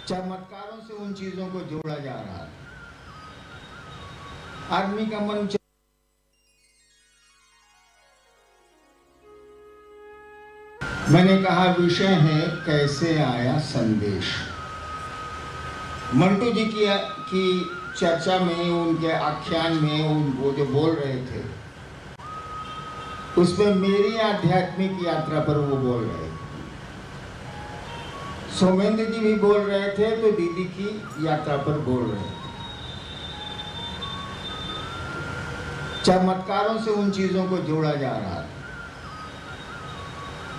चमत्कारों से उन चीजों को जोड़ा जा रहा था। आदमी का मन मैंने कहा विषय है कैसे आया संदेश। मंटू जी की चर्चा में, उनके आख्यान में वो जो बोल रहे थे उसमें मेरी आध्यात्मिक यात्रा पर वो बोल रहे थे। सोमेंद्र जी भी बोल रहे थे तो दीदी की यात्रा पर बोल रहे थे। चमत्कारों से उन चीजों को जोड़ा जा रहा था।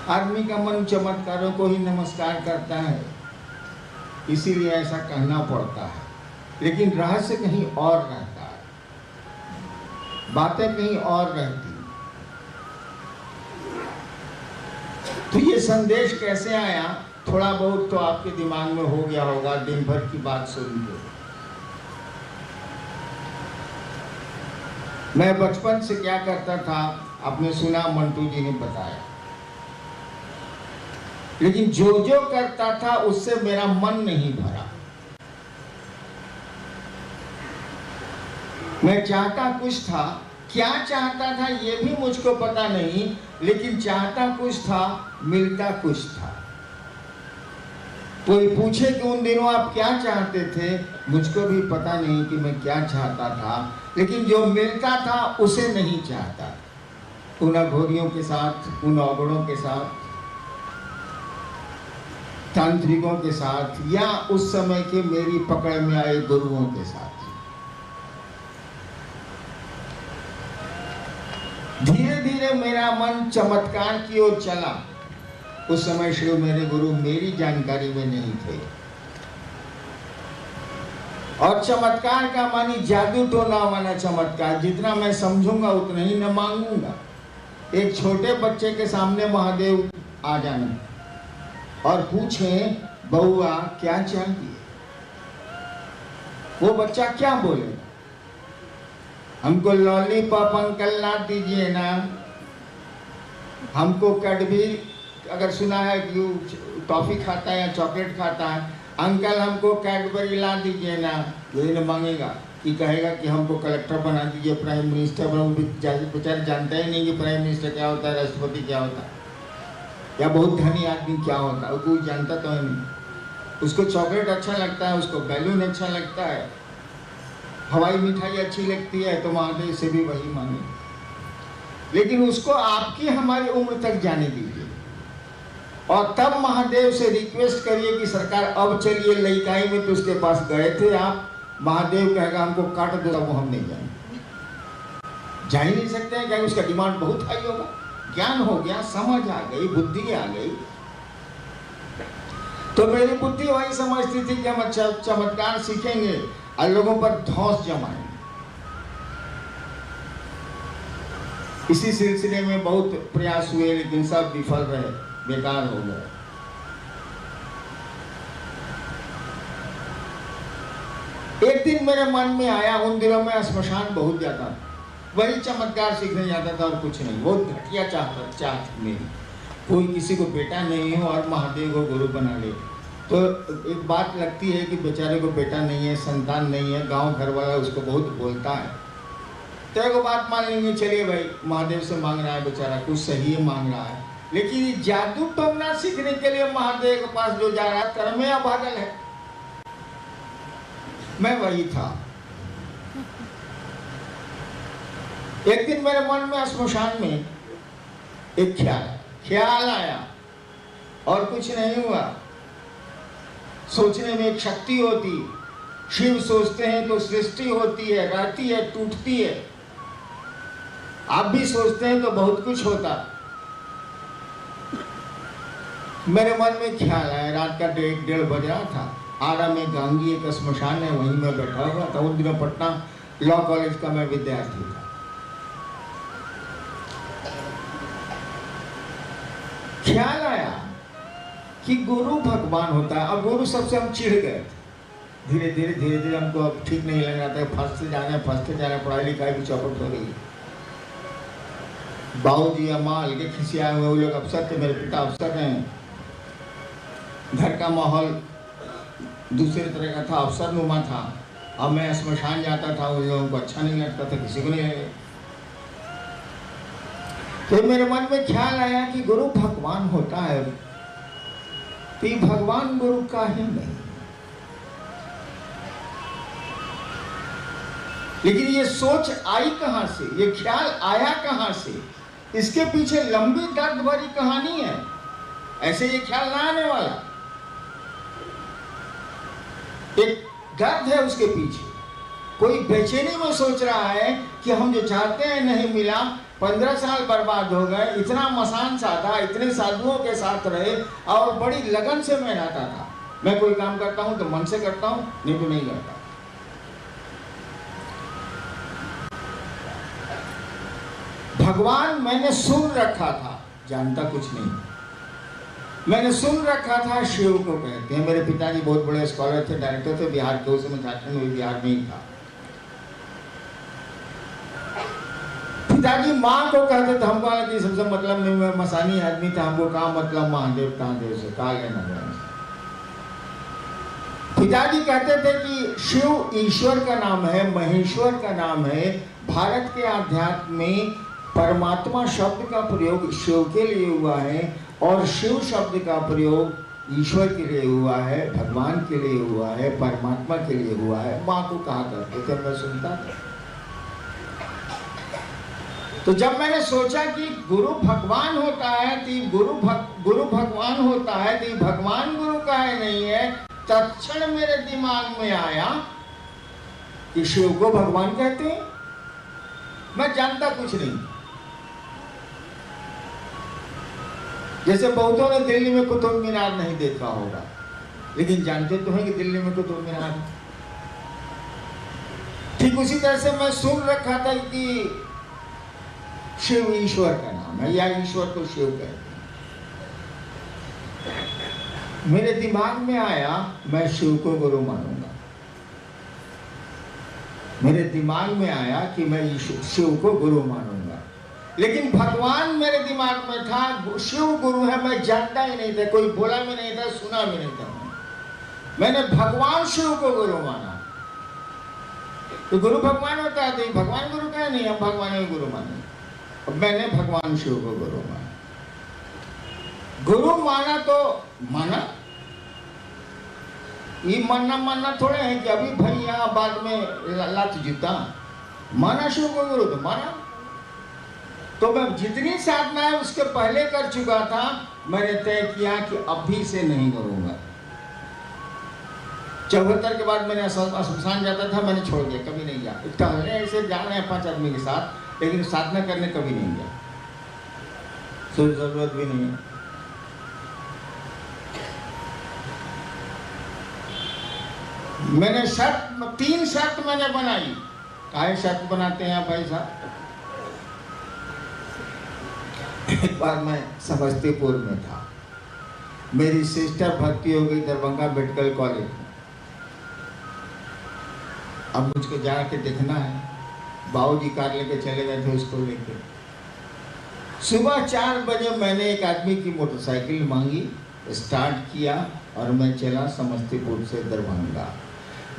आदमी का मन चमत्कारों को ही नमस्कार करता है, इसीलिए ऐसा कहना पड़ता है, लेकिन रहस्य कहीं और रहता है, बातें कहीं और रहती। तो ये संदेश कैसे आया, थोड़ा बहुत तो आपके दिमाग में हो गया होगा दिन भर की बात सुन के। मैं बचपन से क्या करता था आपने सुना, मंटू जी ने बताया, लेकिन जो जो करता था उससे मेरा मन नहीं भरा। मैं चाहता कुछ था, क्या चाहता था ये भी मुझको पता नहीं, लेकिन चाहता कुछ था, मिलता कुछ था। कोई पूछे कि उन दिनों आप क्या चाहते थे, मुझको भी पता नहीं कि मैं क्या चाहता था, लेकिन जो मिलता था उसे नहीं चाहता। उन अघोरियों के साथ, उन अवगुणों के साथ, तांत्रिकों के साथ, या उस समय के मेरी पकड़ में आए गुरुओं के साथ। धीरे धीरे मेरा मन चमत्कार की ओर चला। उस समय शिव मेरे गुरु मेरी जानकारी में नहीं थे, और चमत्कार का मानी जादू टोना वाला चमत्कार, जितना मैं समझूंगा उतना ही न मांगूंगा। एक छोटे बच्चे के सामने महादेव आ जाना और पूछे बउआ क्या चाहिए, वो बच्चा क्या बोले, हमको लॉलीपॉप अंकल ला दीजिए ना, हमको कैडबरी, अगर सुना है कि टॉफी खाता है या चॉकलेट खाता है, अंकल हमको कैडबरी ला दीजिए ना। यही न मांगेगा कि कहेगा कि हमको कलेक्टर बना दीजिए, प्राइम मिनिस्टर बना। बेचारे जानता ही नहीं कि प्राइम मिनिस्टर क्या होता है, राष्ट्रपति क्या होता है, या बहुत धनी आदमी क्या होता है, कोई जानता तो है नहीं। उसको चॉकलेट अच्छा लगता है, उसको बैलून अच्छा लगता है, हवाई मिठाई अच्छी लगती है, तो महादेव से भी वही मांगे। लेकिन उसको आपकी हमारी उम्र तक जाने दीजिए, और तब महादेव से रिक्वेस्ट करिए कि सरकार अब चलिए लइकाई में तो उसके पास गए थे आप, महादेव कहेगा हमको काट दो, वो हम नहीं जाएंगे। जा ही नहीं सकते हैं, क्या उसका डिमांड बहुत हाई होगा। ज्ञान हो गया, समझ आ गई, बुद्धि आ गई, तो मेरी बुद्धि वही समझती थी कि हम चमत्कार सीखेंगे और लोगों पर धौंस जमाएंगे। इसी सिलसिले में बहुत प्रयास हुए, लेकिन सब विफल रहे, बेकार हो गए। एक दिन मेरे मन में आया, उन दिनों में श्मशान बहुत जाता था, वही चमत्कार सीखने जाता था और कुछ नहीं। वो घटिया चाहत मेरी, कोई किसी को बेटा नहीं हो और महादेव को गुरु बना ले। तो एक बात लगती है कि बेचारे को बेटा नहीं है, संतान नहीं है, गांव घर वाला उसको बहुत बोलता है, तो एक बात मान लेंगे, चलिए भाई महादेव से मांग रहा है बेचारा, कुछ सही है मांग रहा है। लेकिन जादू टोना सीखने के लिए महादेव के पास जो जा रहा है, कर्म या पागल है। मैं वही था। एक दिन मेरे मन में श्मशान में एक ख्याल आया, और कुछ नहीं हुआ। सोचने में एक शक्ति होती, शिव सोचते हैं तो सृष्टि होती है, रहती है, टूटती है। आप भी सोचते हैं तो बहुत कुछ होता। मेरे मन में ख्याल आया, रात का 1:30 बज रहा था, आरा में गांगी एक श्मशान है, वहीं मैं बैठा हुआ था। उन दिनों पटना लॉ कॉलेज का मैं विद्यार्थी था। ख्याल आया कि गुरु भगवान होता है। अब गुरु सबसे हम चिढ़ गए, धीरे धीरे हमको अब ठीक नहीं लग रहा था, फंसते जाना है, पढ़ाई लिखाई भी चौपट हो रही। बाबू जी अम्मा अलगे खिसियाए हुए, वो लोग अफसर थे, मेरे पिता अफसर हैं, घर का माहौल दूसरे तरह का था, अफसर नुमा था। अब मैं स्मशान जाता था, उन लोगों को अच्छा नहीं लगता था, किसी को नहीं लगे। तो मेरे मन में ख्याल आया कि गुरु भगवान होता है, तो भगवान गुरु का ही नहीं। लेकिन ये सोच आई कहां से, ये ख्याल आया कहां से? इसके पीछे लंबी दर्द भरी कहानी है। ऐसे ये ख्याल ना आने वाला, एक दर्द है उसके पीछे। कोई बेचैनी में सोच रहा है कि हम जो चाहते हैं नहीं मिला, 15 साल बर्बाद हो गए, इतना मसान साधा, इतने साधुओं के साथ रहे और बड़ी लगन से मैं रहता था। मैं कोई काम करता हूं तो मन से करता हूं, नहीं तो नहीं करता। भगवान मैंने सुन रखा था, जानता कुछ नहीं। मैंने सुन रखा था शिव को कहते हैं। मेरे पिताजी बहुत बड़े स्कॉलर थे, डायरेक्टर थे बिहार के, उस समय झारखंड में, बिहार में ही था। पिताजी माँ को कहते थे, हमको हालांकि सबसे मतलब नहीं, मैं मसानी आदमी था, हमको कहाँ मतलब महादेव तादेव से कहा लेना देना। पिताजी कहते थे कि शिव ईश्वर का नाम है, महेश्वर का नाम है। भारत के आध्यात्म में परमात्मा शब्द का प्रयोग शिव के लिए हुआ है और शिव शब्द का प्रयोग ईश्वर के लिए हुआ है, भगवान के लिए हुआ है, परमात्मा के लिए हुआ है। माँ को कहा करते थे, मैं सुनता था। तो जब मैंने सोचा कि गुरु भगवान होता है तो गुरु भगवान होता है तो भगवान गुरु का है नहीं है, तत्क्षण मेरे दिमाग में आया कि शिव को भगवान कहते हैं। मैं जानता कुछ नहीं। जैसे बहुतों ने दिल्ली में कुतुब मीनार नहीं देखा होगा, लेकिन जानते तो हैं कि दिल्ली में कुतुब मीनार है। ठीक उसी तरह से मैं सुन रखा था कि शिव ईश्वर का नाम है, या ईश्वर को शिव कहते हैं। मेरे दिमाग में आया मैं शिव को गुरु मानूंगा। मेरे दिमाग में आया कि मैं शिव को गुरु मानूंगा। लेकिन भगवान मेरे दिमाग में था, शिव गुरु है, मैं जानता ही नहीं था, कोई बोला भी नहीं था, सुना भी नहीं था। मैंने भगवान शिव को गुरु माना। तो गुरु भगवान होता है तो भगवान गुरु का नहीं, हम भगवान को गुरु माने। अब मैंने भगवान शिव को गुरु माना। गुरु माना तो माना, ये मानना थोड़े है कि अभी भाई यहाँ बाद में लात जूता। माना शिव को गुरु तो माना। तो मैं जितनी साधना है उसके पहले कर चुका था। मैंने तय किया कि अभी से नहीं करूंगा। 74 के बाद मैंने शमशान जाता था, मैंने छोड़ दिया, कभी नहीं गया। टहलने ऐसे जा रहे हैं 5 आदमी के साथ, लेकिन साधना करने कभी नहीं गया, कोई जरूरत भी नहीं है। मैंने 3 शर्त मैंने बनाई। काहे शर्त बनाते हैं भाई साहब? एक बार मैं समस्तीपुर में था, मेरी सिस्टर भर्ती हो गई दरभंगा मेडिकल कॉलेज में। अब मुझको जाके देखना है, बाबूजी कार लेके चले गए थे उसको लेके। सुबह 4 बजे मैंने एक आदमी की मोटरसाइकिल मांगी, स्टार्ट किया और मैं चला समस्तीपुर से दरभंगा।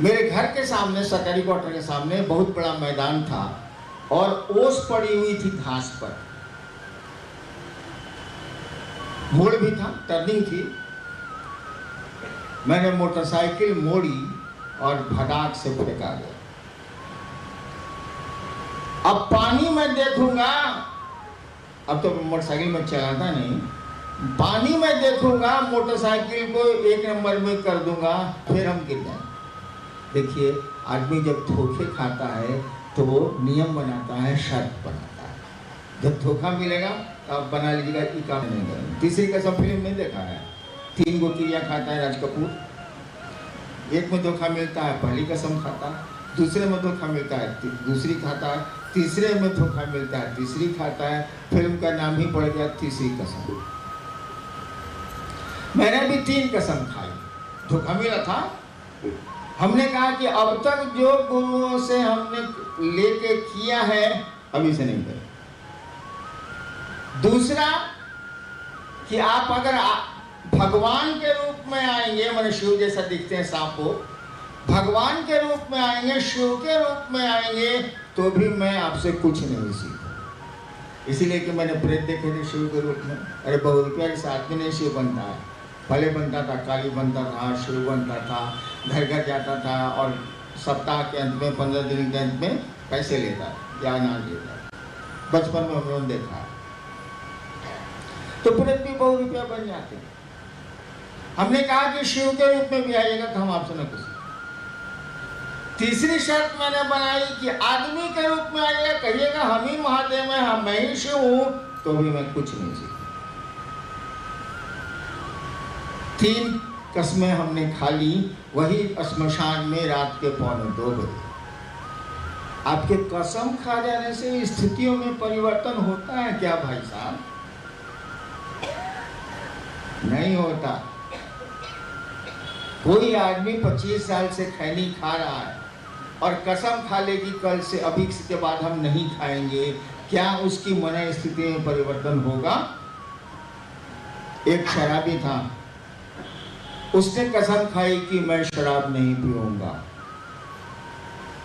मेरे घर के सामने, सरकारी क्वार्टर के सामने बहुत बड़ा मैदान था और ओस पड़ी हुई थी घास पर। मोड़ भी था, टर्निंग थी। मैंने मोटरसाइकिल मोड़ी और भगाक से फेंका गया। अब पानी में देखूंगा, अब तो मोटरसाइकिल में चलाता नहीं, पानी में देखूंगा मोटरसाइकिल को 1 नंबर में कर दूंगा, फिर हम गिर जाएंगे। देखिए, आदमी जब धोखे खाता है तो वो नियम बनाता है, शर्त बनाता है। जब धोखा मिलेगा अब बना लीजिएगा कि काम नहीं करेंगे। तीसरी कसम फिल्म में देखा है, 3 गोतियाँ खाता है राज कपूर। एक में धोखा मिलता है, पहली कसम खाता है। दूसरे में धोखा मिलता है, दूसरी खाता है। तीसरे में धोखा मिलता है, तीसरी खाता है। फिल्म का नाम ही पड़ गया तीसरी कसम। मैंने भी 3 कसम खाई, धोखा मिला था। हमने कहा कि अब तक जो गुरुओं से हमने लेके किया है अभी से नहीं करें। दूसरा कि आप अगर भगवान के रूप में आएंगे, मैंने शिव जैसा दिखते हैं सांपों, भगवान के रूप में आएंगे, शिव के रूप में आएंगे, तो भी मैं आपसे कुछ नहीं सीखूं। इसीलिए कि मैंने प्रेत देखे थे शिव के रूप में। अरे बहुत रुपया इस आदमी नहीं शिव बनता है, भले बनता था, काली बनता था, शिव बनता था, घर घर जाता था और सप्ताह के अंत में 15 दिन के अंत में पैसे लेता या अनाज लेता। बचपन में हम लोगों ने देखा है। तो प्रेत भी बहुत रुपया बन जाते हैं। हमने कहा कि शिव के रूप में भी आइएगा तो हम आपसे न कुछ। तीसरी शर्त मैंने बनाई कि आदमी के रूप में आइएगा, कहिएगा हम ही महादेव हैं, हम मैं ही शिव हूं, तो भी मैं कुछ नहीं सीखूं। 3 कसमें हमने खा ली, वही श्मशान में रात के 1:45 बजे। आपके कसम खा जाने से स्थितियों में परिवर्तन होता है क्या भाई साहब? नहीं होता। कोई आदमी 25 साल से खैनी खा रहा है और कसम खा लेगी कल से, अभी के बाद हम नहीं खाएंगे, क्या उसकी मन स्थिति में परिवर्तन होगा? एक शराबी था, उसने कसम खाई कि मैं शराब नहीं पीऊंगा।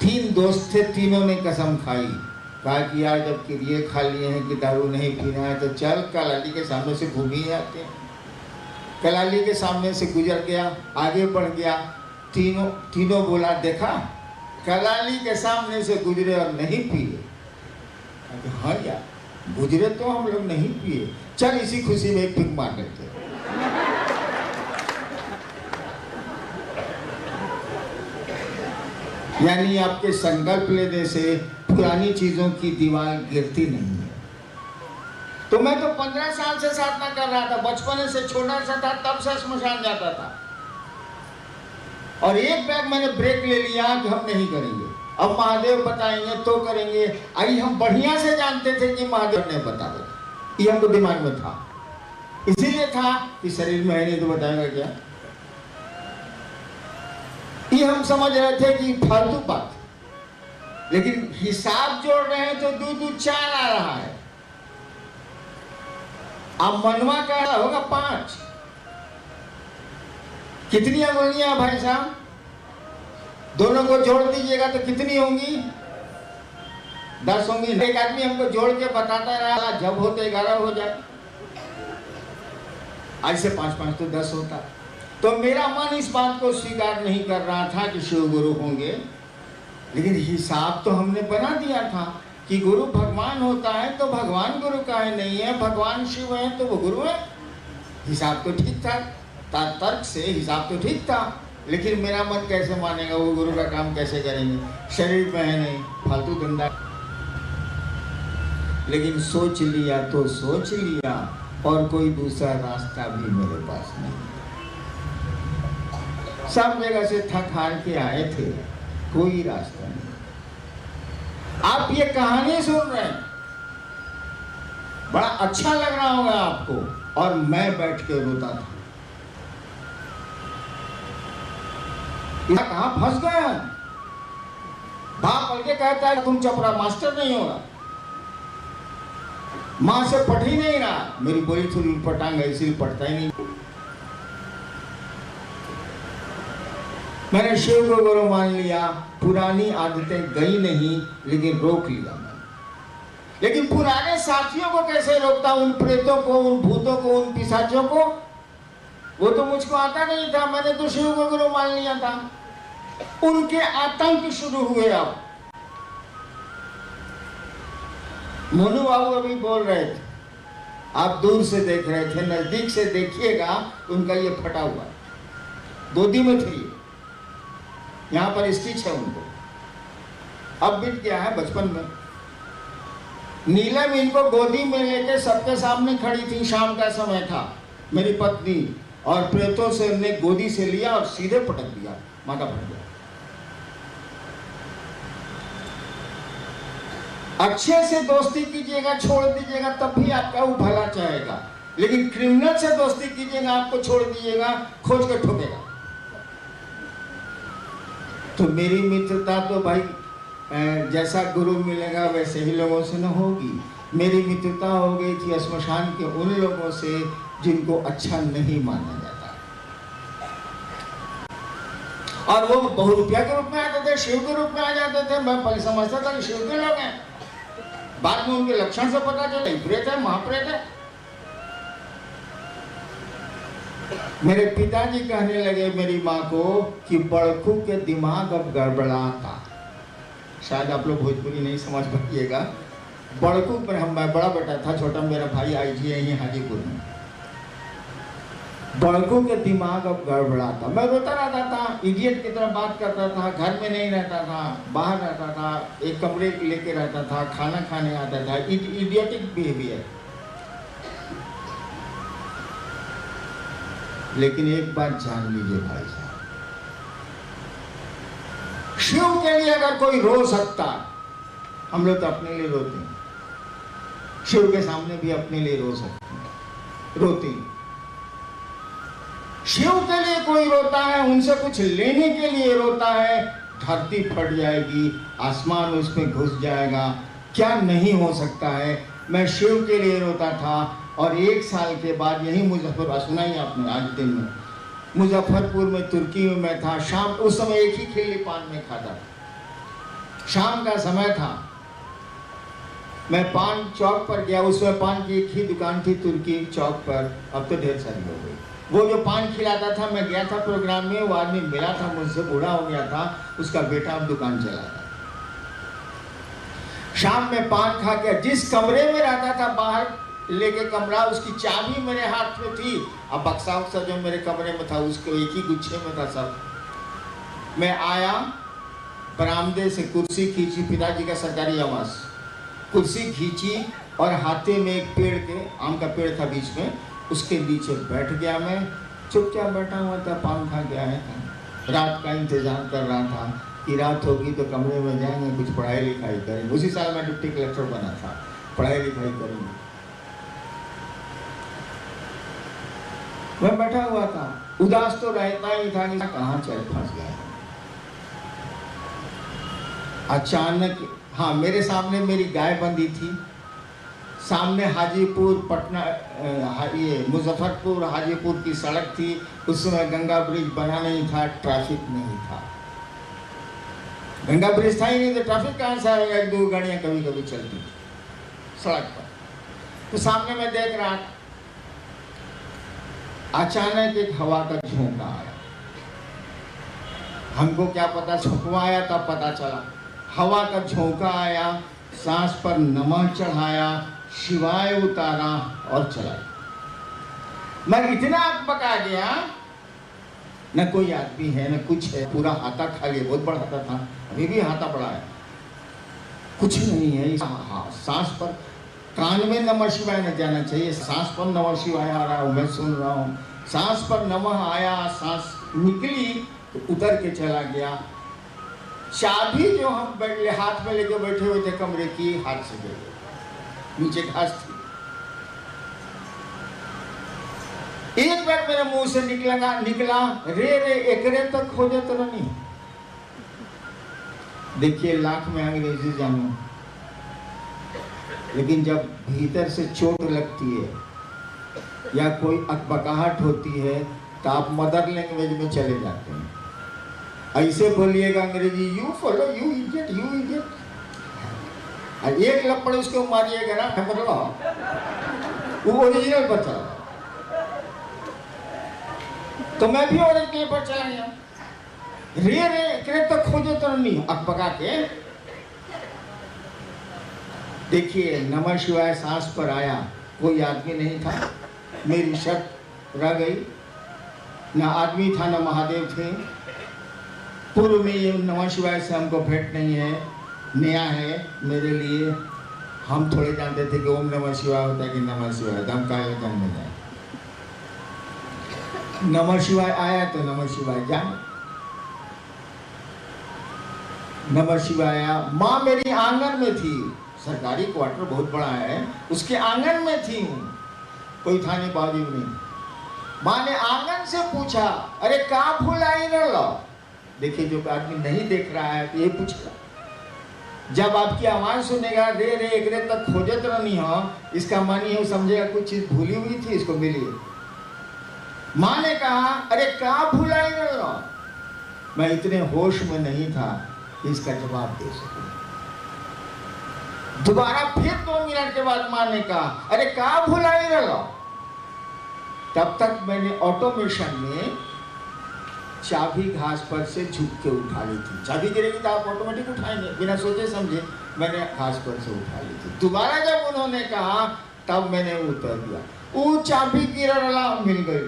3 दोस्त थे, तीनों ने कसम खाई, कहा कि यार जब ये खा लिए हैं कि दारू नहीं पीना है तो चल कलाली के सामने से घूम ही आते हैं। कलाली के सामने से गुजर गया, आगे बढ़ गया, तीनों बोला देखा कलाली के सामने से गुजरे और नहीं पिए। हाँ यार गुजरे तो हम लोग नहीं पिए, चल इसी खुशी में एक पिक मार लेते। यानी आपके संकल्प लेने से पुरानी चीजों की दीवार गिरती नहीं है। तो मैं तो 15 साल से साधना कर रहा था, बचपन से छोटा सा था तब से श्मशान जाता था, और एक बैग मैंने ब्रेक ले लिया कि हम नहीं करेंगे, अब महादेव बताएंगे तो करेंगे। अरे हम बढ़िया से जानते थे कि महादेव ने बता दे, ये हमको दिमाग में था, इसीलिए था कि शरीर में है नहीं तो बताएगा क्या। ये हम समझ रहे थे कि फालतू बात, लेकिन हिसाब जोड़ रहे हैं तो 2 4 आ रहा है। अब मनवा का होगा 5। कितनी अंगुलियां भाई साहब? दोनों को जोड़ दीजिएगा तो कितनी होंगी? 10 होंगी। एक आदमी हमको जोड़ के बताता रहा, जब होते 11 हो जाए, ऐसे 5 तो 10 होता। तो मेरा मन इस बात को स्वीकार नहीं कर रहा था कि शिव गुरु होंगे, लेकिन हिसाब तो हमने बना दिया था कि गुरु भगवान होता है तो भगवान गुरु काहे नहीं है, भगवान शिव है तो वो गुरु है। हिसाब तो ठीक था, तर्क से हिसाब तो ठीक था, लेकिन मेरा मन कैसे मानेगा, वो गुरु का काम कैसे करेंगे, शरीर में है नहीं, फालतू धंधा। लेकिन सोच लिया तो सोच लिया, और कोई दूसरा रास्ता भी मेरे पास नहीं। सब जगह से थक हार के आए थे, कोई रास्ता नहीं। आप ये कहानी सुन रहे हैं, बड़ा अच्छा लग रहा होगा आपको, और मैं बैठ के रोता था। कहां फंस गया? बाप पढ़ के कहता है तुम चपड़ा मास्टर नहीं होगा, मां से पढ़ ही नहीं रहा। मेरी बोली थोड़ी पटांग है, इसीलिए पढ़ता ही नहीं। मैंने शिव को गुरु मान लिया, पुरानी आदतें गई नहीं, लेकिन रोक लिया मैंने। लेकिन पुराने साथियों को कैसे रोकता, उन प्रेतों को, उन भूतों को, उन पिशाचों को? वो तो मुझको आता नहीं था, मैंने तो शिव को गुरु मान लिया था। उनके आतंक शुरू हुए। अब मोनू बाबू अभी बोल रहे थे, आप दूर से देख रहे थे, नजदीक से देखिएगा उनका ये फटा हुआ, गोदी में थे, यहाँ पर स्टिच है उनको, अब बीत गया है बचपन में। नीलम इनको गोदी में लेके सबके सामने खड़ी थी, शाम का समय था, मेरी पत्नी, और प्रेतों से उन्हें गोदी से लिया और सीधे पटक दिया, माथा फट गया। अच्छे से दोस्ती कीजिएगा, छोड़ दीजिएगा, तब भी आपका वो भला चाहेगा, लेकिन क्रिमिनल से दोस्ती कीजिएगा, आपको छोड़ दीजिएगा, खोज कर ठोकेगा। तो मेरी मित्रता तो भाई जैसा गुरु मिलेगा वैसे ही लोगों से न होगी। मेरी मित्रता हो गई थी श्मशान के उन लोगों से जिनको अच्छा नहीं माना जाता। और वो बहुरूपिया के रूप में आते थे, शिव के रूप में आ जाते थे। मैं पहले समझता था कि शिव के लोग हैं, बाद में उनके लक्षण से पता चला प्रेत है, महाप्रेत है। मेरे पिताजी कहने लगे मेरी माँ को कि बड़कू के दिमाग अब गड़बड़ाता। शायद आप लोग भोजपुरी नहीं समझ पाइएगा। बड़कू पर मैं बड़ा बेटा था, छोटा मेरा भाई आईजी है यहीं हाजीपुर में। बड़कू के दिमाग अब गड़बड़ाता। मैं रोता रहता था, इडियट की तरह बात करता था, घर में नहीं रहता था, बाहर रहता था, एक कमरे लेके रहता था, खाना खाने आता था, इडियटिक बिहेवियर। लेकिन एक बात जान लीजिए भाई साहब, शिव के लिए अगर कोई रो सकता, हम लोग तो अपने लिए रोते हैं, शिव के सामने भी अपने लिए रो सकते हैं, रोते हैं। शिव के लिए कोई रोता है, उनसे कुछ लेने के लिए रोता है, धरती फट जाएगी, आसमान उसमें घुस जाएगा, क्या नहीं हो सकता है। मैं शिव के लिए रोता था। और 1 साल के बाद यही मुजफ्फरपुर, सुना ही आपने आज दिन में, मुजफ्फरपुर में तुर्की में मैं था। शाम, उस समय एक ही खिल्ली पान में खाता था, शाम का समय था। मैं पान चौक पर गया, उसमें पान की एक ही दुकान थी तुर्की चौक पर, अब तो ढेर सारी हो गई। वो जो पान खिलाता था, मैं गया था प्रोग्राम में, वो आदमी मिला था मुझसे, बूढ़ा हो गया था, उसका बेटा अब दुकान चला था। शाम में पान खा के जिस कमरे में रहता था, बाहर लेके कमरा, उसकी चाबी मेरे हाथ में थी। अब बक्सा उक्सा जो मेरे कमरे में था उसको एक ही गुच्छे में था सब। मैं आया, बरामदे से कुर्सी खींची, पिताजी का सरकारी आवास, कुर्सी खींची और हाथे में एक पेड़ के, आम का पेड़ था बीच में, उसके नीचे बैठ गया। मैं चुपचाप बैठा हुआ था, पान खा के आया था, रात का इंतजार कर रहा था कि रात होगी तो कमरे में जाएंगे, कुछ पढ़ाई लिखाई करेंगे। उसी साल मैं डिप्टी कलेक्टर बना था, पढ़ाई लिखाई करेंगे। मैं बैठा हुआ था, उदास तो रहता ही था कि कहाँ चल फंस गया। अचानक, हाँ, मेरे सामने मेरी गाय बंधी थी, सामने हाजीपुर पटना, ये मुजफ्फरपुर हाजीपुर की सड़क थी। उस समय गंगा ब्रिज बना नहीं था, ट्रैफिक नहीं था, गंगा ब्रिज था ही नहीं तो ट्रैफिक कहाँ से आएगा। 1-2 गाड़ियाँ कभी कभी चलती थी सड़क पर। तो सामने मैं देख रहा, अचानक एक हवा का झोंका आया। हमको क्या पता, झोंका आया तब पता चला। हवा का झोंका आया, सांस पर नमः चढ़ाया, शिवाय उतारा और चला। मैं इतना अकबका गया, न कोई आदमी है न कुछ है, पूरा हाथा खाली है, बहुत बड़ा हाथा था, अभी भी हाथा बड़ा है, कुछ नहीं है। सांस पर, कान में नमः शिवाय न जाना चाहिए, सांस पर नमः शिवाय आ रहा हूँ, मैं सुन रहा हूँ। सांस पर नमः आया, सांस निकली तो उतर के चला गया। चाबी जो हम हाथ में लेके बैठे हुए थे कमरे की, हाथ से गिर गई, नीचे घास थी। एक बार मेरे मुंह से निकला रे रे एकरे तक खोजे तो नहीं। देखिए, लाख में अंग्रेजी जानू, लेकिन जब भीतर से चोट लगती है या कोई अकबकाहट होती है तो आप मदर लैंग्वेज में चले जाते हैं। ऐसे बोलिएगा अंग्रेजी, you follow, you idiot, you idiot, एक लपड़ उसको मारिएगा ना, वो ओरिजिनल पर चला। तो मैं भी ओरिजिनल पर चला गया। रे रे करे तो खोजे तो नहीं, अकबका के। देखिए, नमः शिवाय सांस पर आया, कोई आदमी नहीं था, मेरी शर्त रह गई, ना आदमी था ना महादेव थे। पूर्व में ये नमः शिवाय से हमको भेंट नहीं है, नया है मेरे लिए। हम थोड़े जानते थे कि ओम नमः शिवाय होता है कि नमः शिवाय, हम काहे जानने जाए। नमः शिवाय आया तो नमः शिवाय जाए। नमः शिवाय आया, माँ मेरी आंगन में थी, सरकारी क्वार्टर बहुत बड़ा है, उसके आंगन में थी हूँ, कोई था नहीं, बाजू नहीं। माँ ने आंगन से पूछा, अरे कहाँ फूल आई न लो। देखिए, जो आदमी नहीं देख रहा है तो ये पूछेगा। जब आपकी आवाज सुनेगा रे रे एकरे तक खोजत नहीं हो, इसका मन ये समझेगा कुछ चीज भूली हुई थी, इसको मिली। माँ ने कहा, अरे कहाँ भुलाई रहो। मैं इतने होश में नहीं था कि इसका जवाब दे सकूं। दोबारा फिर 2 मिनट के बाद माँ ने कहा, अरे कहाँ भुलाई रहो। तब तक मैंने ऑटोमेशन में चाबी घास पर से झुक के उठा ली थी। चाबी गिरेगी तो आप ऑटोमेटिक उठाएंगे, बिना सोचे समझे मैंने घास पर से उठा ली थी। दोबारा जब उन्होंने कहा तब मैंने उतर दिया। वो चाबी गिरला मिल गई।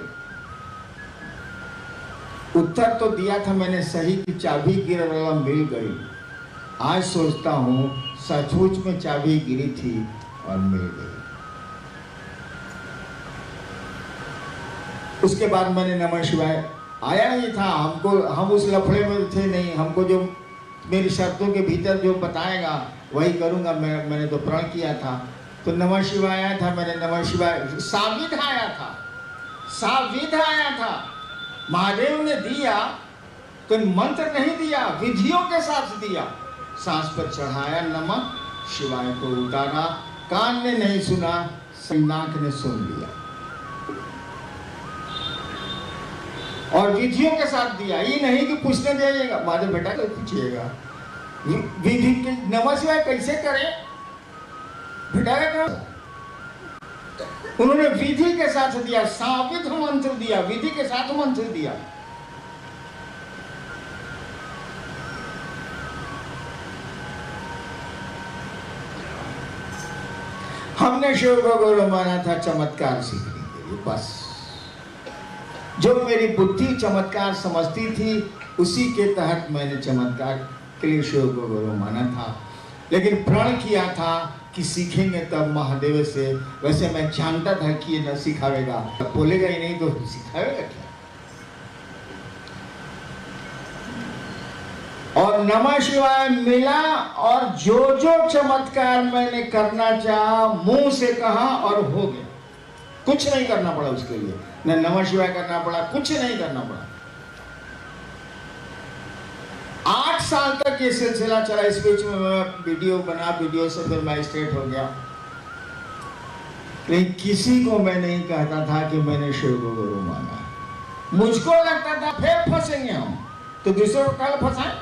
उत्तर तो दिया था मैंने सही कि चाबी गिरला मिल गई। आज सोचता हूँ सचमुच में चाबी गिरी थी और मिल गई। उसके बाद मैंने नमः शिवाय आया ही था। हम उस लफड़े में थे नहीं। हमको जो मेरी शर्तों के भीतर जो बताएगा वही करूँगा। मैंने तो प्रण किया था। तो नमः शिवाय आया था। मैंने नमः शिवाय साविध आया था, साविध आया था। महादेव ने दिया तो मंत्र नहीं दिया, विधियों के साथ दिया। सांस पर चढ़ाया नमः शिवाय को, उतारा। कान ने नहीं सुना, नाक ने सुन लिया और विधियों के साथ दिया। ये नहीं कि पूछने जाइएगा, महादेव बेटा को पूछिएगा विधि के नमः शिवाय कैसे करें बेटा का। उन्होंने विधि के साथ दिया, साविध मंत्र दिया, विधि के साथ मंत्र दिया। हमने शिव को गुरु माना था चमत्कार सीखने के लिए। बस जो मेरी बुद्धि चमत्कार समझती थी उसी के तहत मैंने चमत्कार के लिए शिव को गुरु माना था। लेकिन प्रण किया था कि सीखेंगे तब महादेव से। वैसे मैं जानता था कि ये न सिखावेगा, बोलेगा ही नहीं तो सिखावेगा क्या। और नमः शिवाय मिला और जो जो चमत्कार मैंने करना चाहा मुंह से कहा और हो गया। कुछ नहीं करना पड़ा उसके लिए, न नमः शिवाय करना पड़ा, कुछ नहीं करना पड़ा। 8 साल तक ये सिलसिला चला। इस बीच में मैं वीडियो बना, वीडियो से फिर मैं स्ट्रेट हो गया। लेकिन किसी को मैं नहीं कहता था कि मैंने शिव को गुरु माना। मुझको लगता था फिर फंसेंगे हम, तो दूसरों को कल फंसाएं।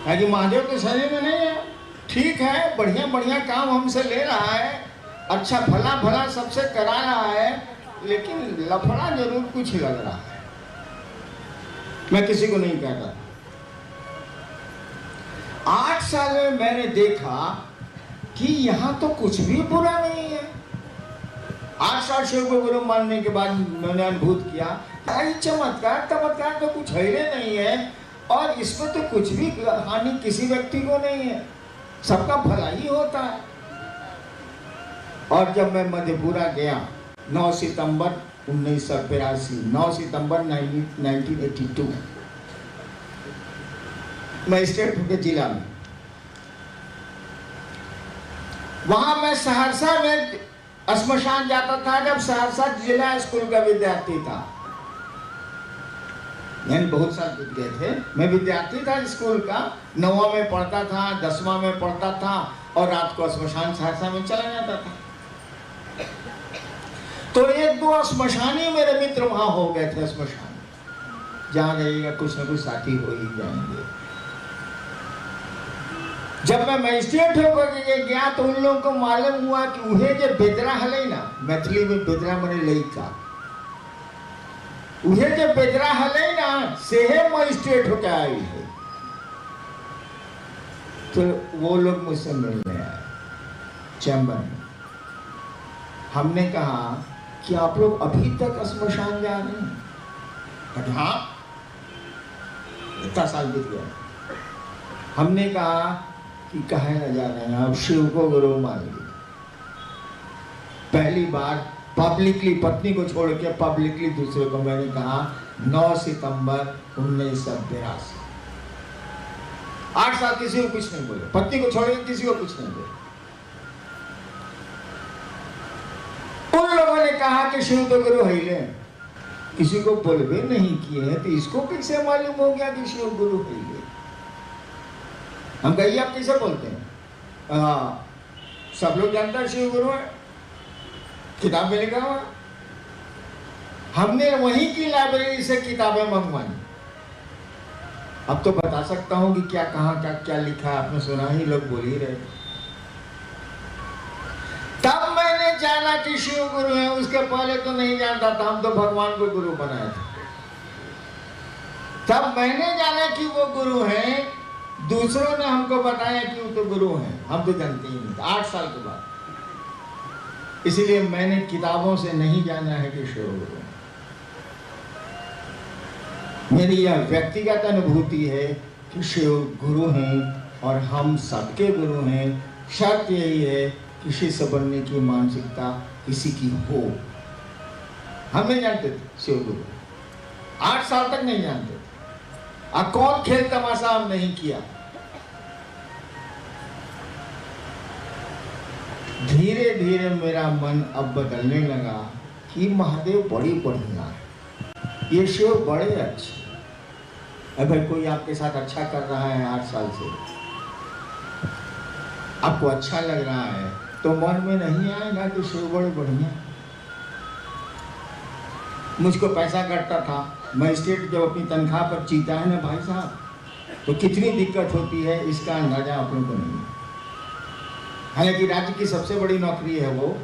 ताकि महादेव के शरीर में नहीं है, ठीक है, बढ़िया बढ़िया काम हमसे ले रहा है, अच्छा भला भला सबसे करा रहा है, लेकिन लफड़ा जरूर कुछ लग रहा है। मैं किसी को नहीं कहता। 8 साल में मैंने देखा कि यहां तो कुछ भी बुरा नहीं है। 8 साल शिव को गुरु मानने के बाद मैंने अनुभूत किया चमत्कार चमत्कार तो कुछ है नहीं है, और इसमें तो कुछ भी हानि किसी व्यक्ति को नहीं है, सबका भला ही होता है। और जब मैं मधेपुरा गया 9 सितंबर 1982, 9 सितंबर 1982 मजिस्ट्रेट के जिला में, वहां मैं सहरसा में श्मशान जाता था जब सहरसा जिला स्कूल का विद्यार्थी था। मैंने बहुत साल बीत गए थे। मैं विद्यार्थी था स्कूल का, 9वां में पढ़ता था, 10वां में पढ़ता था, और रात को श्मशान सहरसा में चला जाता था। तो 1-2 श्मशानी मेरे मित्र वहां हो गए थे। श्मशान जहां जाइएगा कुछ न कुछ साथी हो ही जाएंगे। जब मैं मजिस्ट्रेट होकर गया तो उन लोगों को मालूम हुआ कि उहे जो बेदरा हले ना, मैथिली में बेदरा मने लइका, उहे जो बेदरा हले ना सेहे मजिस्ट्रेट होकर आई है। तो वो लोग मुझसे मिलने आए चैम्बर में। हमने कहा कि आप लोग अभी तक श्मशान जा रहे हैं? हाँ, इतना साल बीत गया। हमने कहा कि काहे न जा रहे हैं, आप शिव को गुरु मान लीजिए। पहली बार पब्लिकली, पत्नी को छोड़ के पब्लिकली दूसरे को मैंने कहा 9 सितंबर 1982। 8 साल किसी को कुछ नहीं बोले, पत्नी को छोड़ के किसी को कुछ नहीं बोले। उन लोगों ने कहा कि शिव तो गुरु है, किसी को बोलबे नहीं किए हैं, तो इसको कैसे मालूम हो गया कि शिव गुरु है? हम कहिए आप कैसे बोलते हैं? सब लोग जानता है शिव गुरु है, किताब में लिखा हुआ। हमने वहीं की लाइब्रेरी से किताबें मंगवाई। अब तो बता सकता हूं कि क्या कहां क्या क्या लिखा है, आपने सुना ही, लोग बोल ही रहे। तब मैंने जाना कि शिव गुरु है, उसके पहले तो नहीं जानता था, हम तो भगवान को गुरु बनाए थे। तब मैंने जाना कि वो गुरु हैं, दूसरों ने हमको बताया कि वो तो गुरु हैं, हम तो जानते ही नहीं, 8 साल के बाद। इसलिए मैंने किताबों से नहीं जाना है कि शिव गुरु। मेरी यह व्यक्तिगत अनुभूति है कि शिव गुरु हैं और हम सबके गुरु हैं। शर्त यही है कि शिष्य बनने की मानसिकता किसी की हो। हम नहीं जानते थे शिव गुरु, 8 साल तक नहीं जानते थे। अब कौन खेल तमाशा हम नहीं किया। धीरे धीरे मेरा मन अब बदलने लगा कि महादेव बड़ी बढ़िया है, ये शिव बड़े अच्छे। अगर कोई आपके साथ अच्छा कर रहा है 8 साल से, आपको अच्छा लग रहा है, तो मन में नहीं आएगा कि शिव बड़े बढ़िया। मुझको पैसा कटता था, मजिस्ट्रेट जब अपनी तनख्वाह पर जीता है ना भाई साहब, तो कितनी दिक्कत होती है इसका अंदाजा आप लोगों को नहीं है। हालांकि राज्य की सबसे बड़ी नौकरी है वो,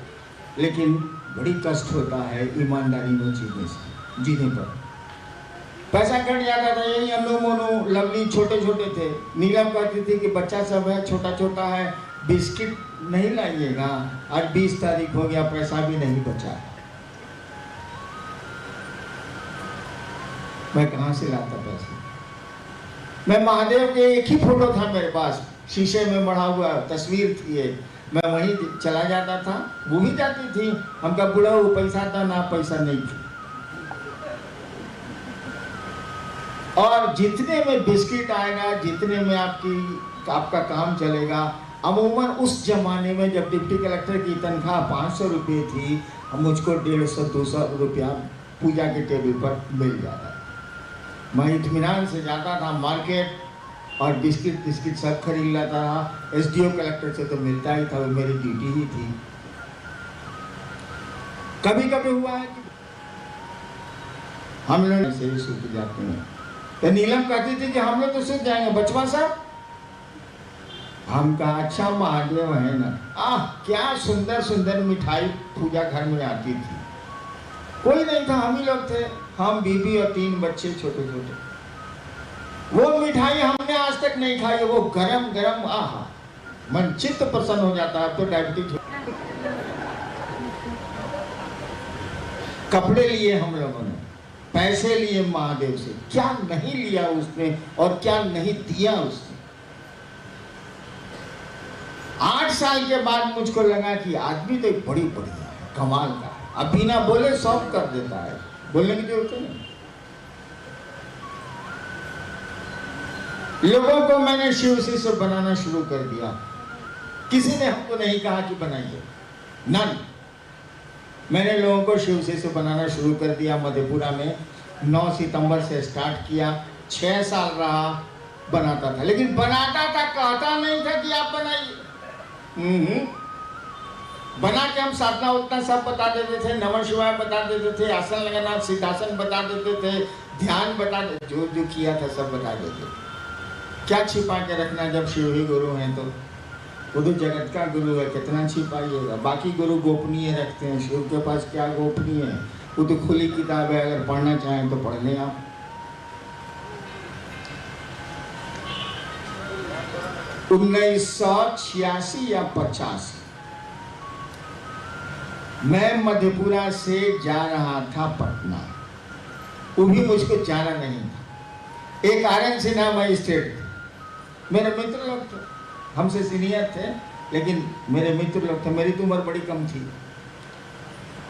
लेकिन बड़ी कष्ट होता है ईमानदारी में जीने पर। पैसा कट जाता था, यही अनु मोनू लवली छोटे छोटे थे। नीलम कहती थी कि बच्चा सब है, छोटा छोटा है, बिस्किट नहीं लाइएगा, आज 20 तारीख हो गया, पैसा भी नहीं बचा। मैं कहाँ से लाता पैसा? मैं महादेव के एक ही फोटो था मेरे पास, शीशे में मढ़ा हुआ तस्वीर थी एक, मैं वहीं चला जाता था, वो भी जाती थी। हमका बुढ़ा वो पैसा था ना, पैसा नहीं था। और जितने में बिस्किट आएगा, जितने में आपका काम चलेगा। अमूमन उस जमाने में जब डिप्टी कलेक्टर की तनख्वाह 500 रुपये थी, मुझको 150-200 रुपया पूजा के टेबल पर मिल जाता। मैं इत्मीनान से जाता था मार्केट और बिस्किट सब खरीद लाता था। एसडीओ कलेक्टर से तो मिलता ही था, वो मेरी ड्यूटी ही थी। कभी कभी हुआ है कि हम लोग ऐसे ही सूख जाते हैं, तो नीलम कहती थी कि हम लोग तो सूख जाएंगे बचवा साहब। हम कहा अच्छा महादेव है ना। क्या सुंदर सुंदर मिठाई पूजा घर में आती थी। कोई नहीं था, हम ही लोग थे, हम बीबी और 3 बच्चे छोटे छोटे। वो मिठाई हमने आज तक नहीं खाई, वो गरम गरम, आहा, मन चित्त प्रसन्न हो जाता है। तो डायबिटीज, कपड़े लिए हम लोगों ने, पैसे लिए महादेव से, क्या नहीं लिया उसने और क्या नहीं दिया उसने। 8 साल के बाद मुझको लगा कि आदमी तो बड़ी बढ़िया है, कमाल का है। अब बिना बोले सॉल्व कर देता है, बोलने की जरूरत नहीं। लोगों को मैंने शिव से बनाना शुरू कर दिया। किसी ने हमको नहीं कहा कि बनाइए, नन। मैंने लोगों को शिव से बनाना शुरू कर दिया। मधेपुरा में 9 सितंबर से स्टार्ट किया, 6 साल रहा, बनाता था। लेकिन बनाता था, कहता नहीं था कि आप बनाइए। बना के हम साधना उतना सब बता देते थे, नमः शिवाय बता देते थे, आसन लगाना, सिद्धासन बता देते थे, ध्यान बता देते, जो जो किया था सब बता देते। क्या छिपा के रखना जब शिव ही गुरु हैं तो? वो तो जगत का गुरु है, कितना छिपाइएगा। बाकी गुरु गोपनीय रखते हैं, शिव के पास क्या गोपनीय है? वो तो खुली किताब है, अगर पढ़ना चाहें तो पढ़ लें आप। तो 1986 या 85 मैं मधेपुरा से जा रहा था पटना। वो भी मुझको जाना नहीं था। एक आर्यन सिन्हा मजिस्ट्रेट थे, मेरे मित्र लोग थे, हमसे सीनियर थे, लेकिन मेरे मित्र लोग थे। मेरी तो उम्र बड़ी कम थी।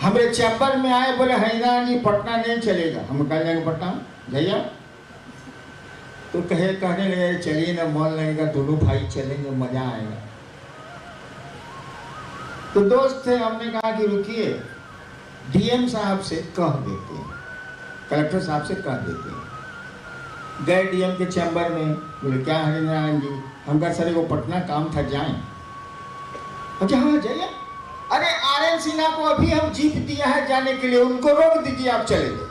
हमारे चैम्बर में आए, बोले हैदराबाद जी पटना नहीं चलेगा। हम कह जाएंगे पटना भैया, तो कहने लगे चलिए ना, मन लगेगा, दोनों भाई चलेंगे, मजा आएगा। तो दोस्त थे, हमने कहा कि रुकिए, डीएम साहब से कह देते हैं, कलेक्टर साहब से कह देते हैं। गए डीएम के चैम्बर में, बोले क्या हरिनारायण जी? हम कहा सर वो पटना काम था, जाएं? अच्छा हाँ जाइए। अरे आर.एन. सिन्हा को अभी हम जीप दिया है जाने के लिए, उनको रोक दीजिए, आप चले गए।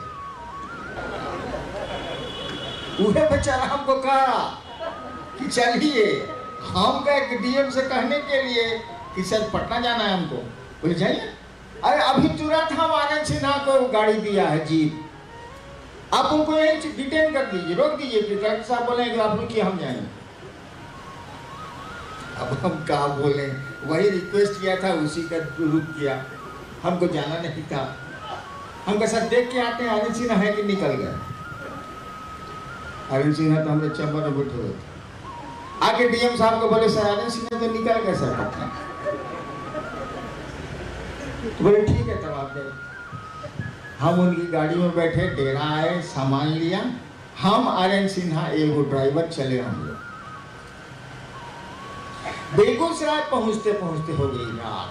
वह बेचारा हमको कहा कि चलिए, हम गए डीएम से कहने के लिए कि सर पटना जाना है हमको, बोले जाइए। अरे अभी तुरंत हम आर.एन. सिन्हा को गाड़ी दिया है जीप, आप उनको यही डिटेन कर दीजिए, रोक दीजिए। कि कलेक्टर साहब बोले कि आप रुकिए, हम जाएंगे। अब हम क्या बोले, वही रिक्वेस्ट किया था, उसी का रुक किया, हमको जाना नहीं था। हम कैसा देख के आते हैं आर.एन. सिन्हा है कि निकल गए। आर.एन. सिन्हा तो हमारे चैम्बर में बैठे हुए थे। आगे डीएम साहब को बोले सर आर.एन. सिन्हा तो निकल गए सर पटना। तो बोले ठीक है, तब आप गए। हम उनकी गाड़ी में बैठे, डेरा आए, सामान लिया, हम आर.एन. सिन्हा एक ड्राइवर चले। हम लोग बेगूसराय पहुंचते पहुंचते हो गई रात।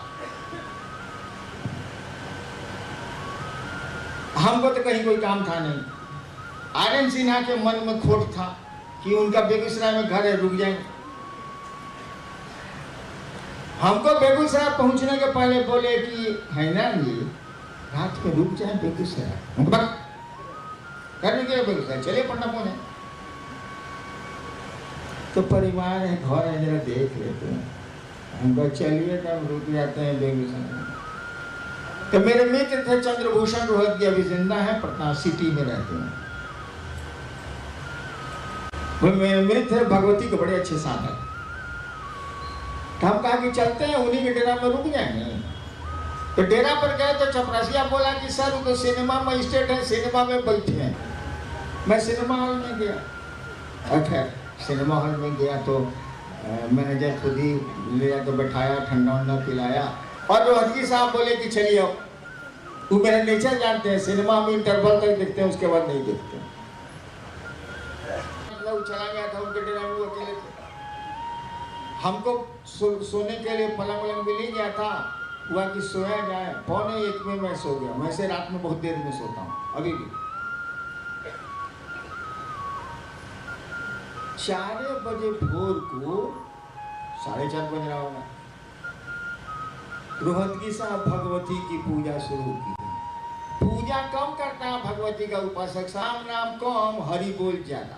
हमको तो कहीं कोई काम था नहीं। आर.एन. सिन्हा के मन में खोट था कि उनका बेगूसराय में घर है, रुक जाएंगे। हमको बेगूसराय पहुंचने के पहले बोले कि है ना जी, रात में रुक जाए बेगूसराय। करने के बेगूसराय चलिए पटना पहुंचे। तो परिवार है, घर है, जरा देख लेते हैं। हमको चलिए, तब रुक जाते हैं बेगूसराय। तो मेरे मित्र थे चंद्रभूषण रोहतगी, अभी जिंदा है, पटना सिटी में रहते हैं। वो मेरे मित्र थे, भगवती के बड़े अच्छे साधक। तो हम कहा कि चलते हैं, उन्हीं के डेरा में रुक जाएंगे। तो डेरा पर गए तो चपरासिया बोला कि सर वो तो सिनेमा में स्टेट है, सिनेमा में बैठे हैं। मैं सिनेमा हॉल में गया। अच्छा, सिनेमा हॉल में गया तो मैनेजर खुद ही ले जाकर बैठाया, ठंडा वंडा पिलाया, और रोहतगी साहब बोले कि चलिए। वो मेरा नेचर जानते हैं, सिनेमा में इंटरवल तक देखते हैं, उसके बाद नहीं देखते। मतलब चला गया था उनके डेरा में, वो अकेले थे। हमको सोने के लिए पलंग वलंग भी ले गया था। हुआ कि सोया जाए, 12:45 में मैं सो गया। मैं से रात में बहुत देर में सोता हूँ अभी भी। 4 बजे भोर को, 4:30 बज रहा होगा, रोहतगी साहब भगवती की पूजा शुरू की। पूजा कम करता है भगवती का उपासक, साम नाम कम, हरि बोल ज्यादा।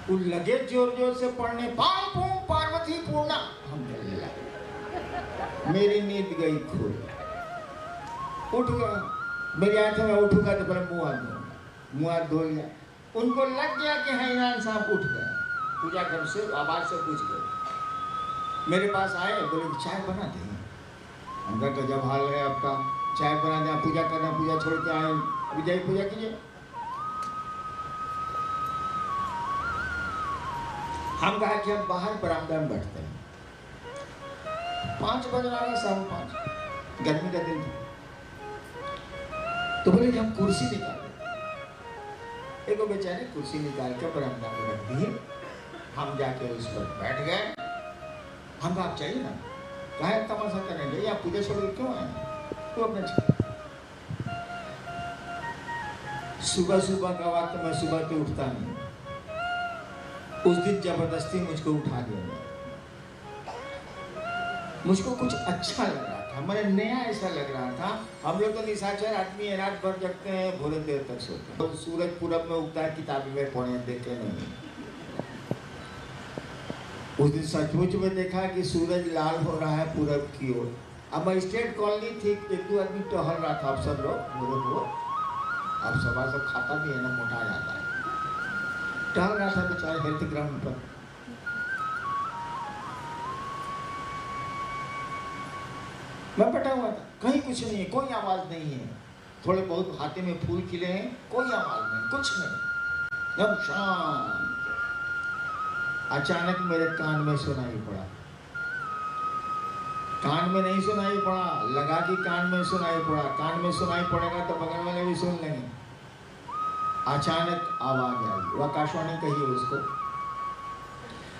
वो लगे जोर जोर से पढ़ने, पाम पूम पार्वती पूर्णा। हम चलने लगे, मेरी नींद गई खुद। उठ गया, मेरी आंखें में उठूंगा तो पहले मुँह हाथ धो लिया। उनको लग गया कि हैरान साहब उठ गए, पूजा कर से आवाज से पूछ गए। मेरे पास आए, बोले चाय बना दें। हमका तो जब हाल है आपका, चाय बना दें, पूजा करना, पूजा छोड़ के आए, अभी जाइए पूजा कीजिए। हम कहा कि हम बाहर बरामदा में बैठते हैं। 5 बज रहा है, 5:15, गर्मी का दिन था। तो बोले कि हम कुर्सी निकाल, एक बेचारे कुर्सी निकाल के बरामदा में रख दी। हम जाके उस पर बैठ गए। हम आप चाहिए ना, कहा तमाशा करेंगे, आप पूजा छोड़ के क्यों आए? तो अपने सुबह का वक्त, मैं सुबह तो उठता नहीं। उस दिन जबरदस्ती मुझको उठा दिया। मुझको कुछ अच्छा लग रहा था, मैंने नया ऐसा लग रहा था। हम लोग तो निशाचर आदमी है, रात भर जगते हैं, भोरे देर तक सोते हैं। तो सूरज पूरब में उगता है, किताबी में पढ़े, देखे नहीं। उस दिन सचमुच में देखा कि सूरज लाल हो रहा है पूरब की ओर। अब स्टेट कॉलोनी थी, 1-2 आदमी टहल रहा था, अफसर लोग भोरे। अब सब खाता भी है ना, मोटा जाता है। टहल रहा था बेचारा हेल्थ ग्राउंड पर। मैं बैठा हुआ था, कहीं कुछ नहीं है, कोई आवाज नहीं है। थोड़े बहुत हाथे में फूल खिले हैं, कोई आवाज नहीं, कुछ नहीं, एकदम शांत। अचानक मेरे कान में सुनाई पड़ा। कान में नहीं सुनाई पड़ा, लगा कि कान में सुनाई पड़ा। कान में सुनाई पड़ेगा तो बगल वाले भी सुन लेंगे। अचानक आवाज आई, वो आकाशवाणी कहिए उसको।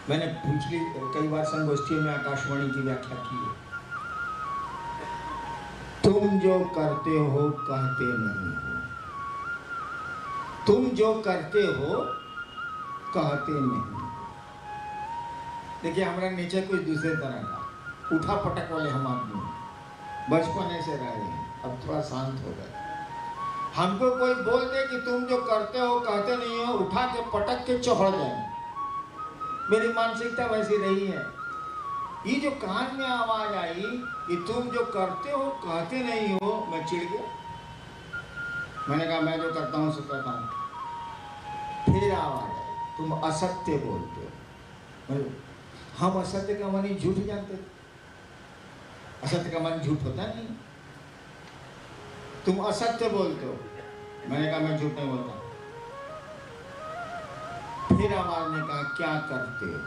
मैंने पिछली कई बार संगोष्ठियों में आकाशवाणी की व्याख्या की है। तुम जो करते हो कहते नहीं हो, तुम जो करते हो कहते नहीं। देखिए हमारा नेचर कुछ दूसरे तरह का। उठा पटक वाले हम आदमी बचपन ऐसे रहे हैं, अब थोड़ा शांत हो गए। हमको कोई बोल दे कि तुम जो करते हो कहते नहीं हो, उठा के पटक के चौड़ जाए। मेरी मानसिकता वैसी रही है। ये जो कान में आवाज आई कि तुम जो करते हो कहते नहीं हो, मैं चिढ़ गया। मैंने कहा मैं जो करता हूँ सो करता हूँ। फिर आवाज आई तुम असत्य बोलते हो। हम असत्य का मानी झूठ जानते थे। असत्य का मानी झूठ होता नहीं। तुम असत्य बोलते हो। मैंने कहा मैं झूठ नहीं बोलता। फिर आवाज ने कहा क्या करते हो?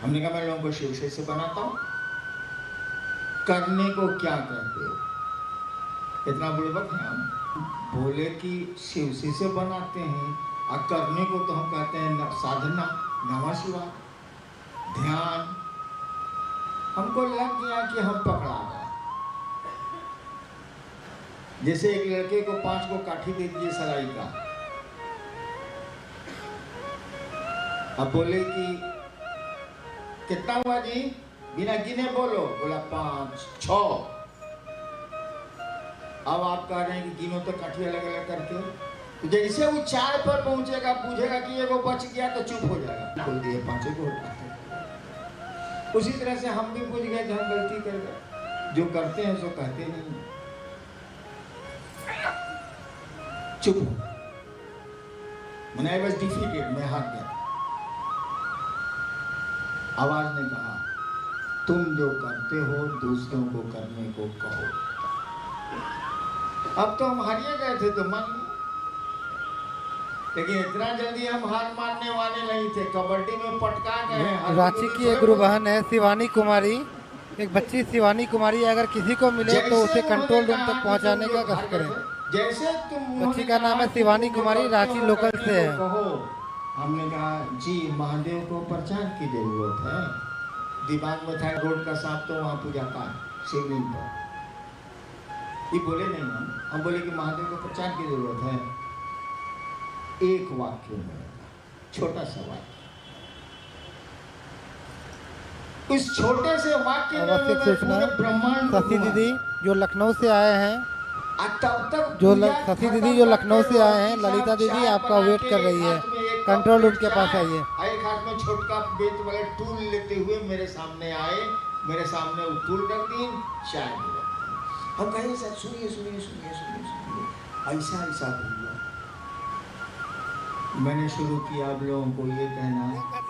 हमने कहा मैं लोगों को शिव से बनाता हूं। करने को क्या कहते हो? इतना बुड़बक है हम। बोले कि शिव से बनाते हैं और करने को तो हम कहते हैं साधना, नमः शिवाय, ध्यान। हमको लग गया कि हम पकड़ा गए। जैसे एक लड़के को 5 को काठी दे दिए सलाई का, अब बोले कि कितना हुआ जी? बिना गिने बोलो। बोला 5, 6। अब आप कह रहे हैं कि गिनो तो काठी अलग अलग करके। तो जैसे वो 4 पर पहुंचेगा, पूछेगा कि ये वो बच गया तो चुप हो जाएगा। बोल दिए 5 को। उसी तरह से हम भी पूछ गए कि हम गलती कर गए। जो करते हैं सो कहते नहीं, चुप। मैंने बस डिफीटेड, मैं हार गया। आवाज ने कहा तुम जो करते हो दूसरों को करने को कहो। अब तो हम हारिए गए थे तो मान, लेकिन इतना जल्दी हम हार मानने वाले नहीं थे। कबड्डी में पटका गए। रांची की एक गुरु बहन है शिवानी कुमारी, एक बच्ची शिवानी कुमारी, अगर किसी को मिले तो उसे कंट्रोल रूम तक पहुंचाने का कष्ट करें। जैसे तुम, बच्ची का नाम है शिवानी कुमारी, रांची लोकल से है। हमने कहा जी महादेव को प्रचार की जरूरत है। दिमाग में था रोड का सांप तो वहाँ पूजा का शिवलिंग पर। ये बोले नहीं, हम बोले कि महादेव को प्रचार की जरूरत है। एक वाक्य में, छोटा सा वाक्य, इस छोटे से वाक्य में पूरे ब्रह्मांड सती दीदी जो लखनऊ से आए हैं, तब तक सती दीदी जो लखनऊ से आए हैं, ललिता दीदी आपका वेट कर रही है, कंट्रोल रूम के पास आइए। एक हाथ में छोटका बेत वाले टूल लेते हुए मेरे सामने आए। मेरे सामने वो टूल रख दी, चाय दिया। हम कहे सर सुनिए सुनिए सुनिए सुनिए सुनिए, ऐसा ऐसा हुआ। मैंने शुरू किया आप लोगों को ये कहना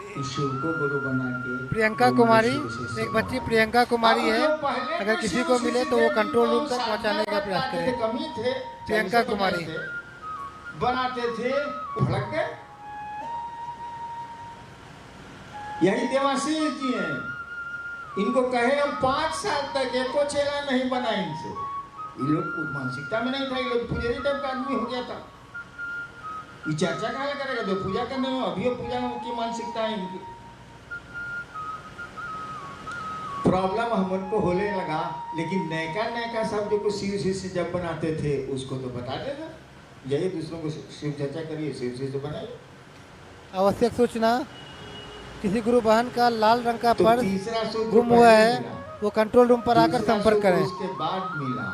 कि शिव को गुरु बना के। प्रियंका कुमारी, एक बच्ची प्रियंका कुमारी है, अगर किसी को मिले तो वो कंट्रोल रूम तक पहुंचाने का प्रयास करें। कमी थे प्रियंका कुमारी बनाते थे, भड़क गए। यही देवाशीष जी हैं। इनको कहे हम 5 साल तक एको चेला नहीं बना इनसे। ये लोग मानसिकता में नहीं था, ये लोग पुजारी टाइप का आदमी हो गया था। ये चर्चा कहाँ करेगा जो पूजा करने में? अभी पूजा की मानसिकता है इनकी। प्रॉब्लम हमको होने लगा, लेकिन नैका शब्द को शिव से जब बनाते थे उसको तो बताते थे। यही दूसरों को शिव चर्चा करिए, शिव से बनाइए। आवश्यक सूचना, किसी गुरु बहन का लाल रंग का पर्स गुम हुआ है, वो कंट्रोल रूम पर आकर संपर्क करें। उसके बाद मिला।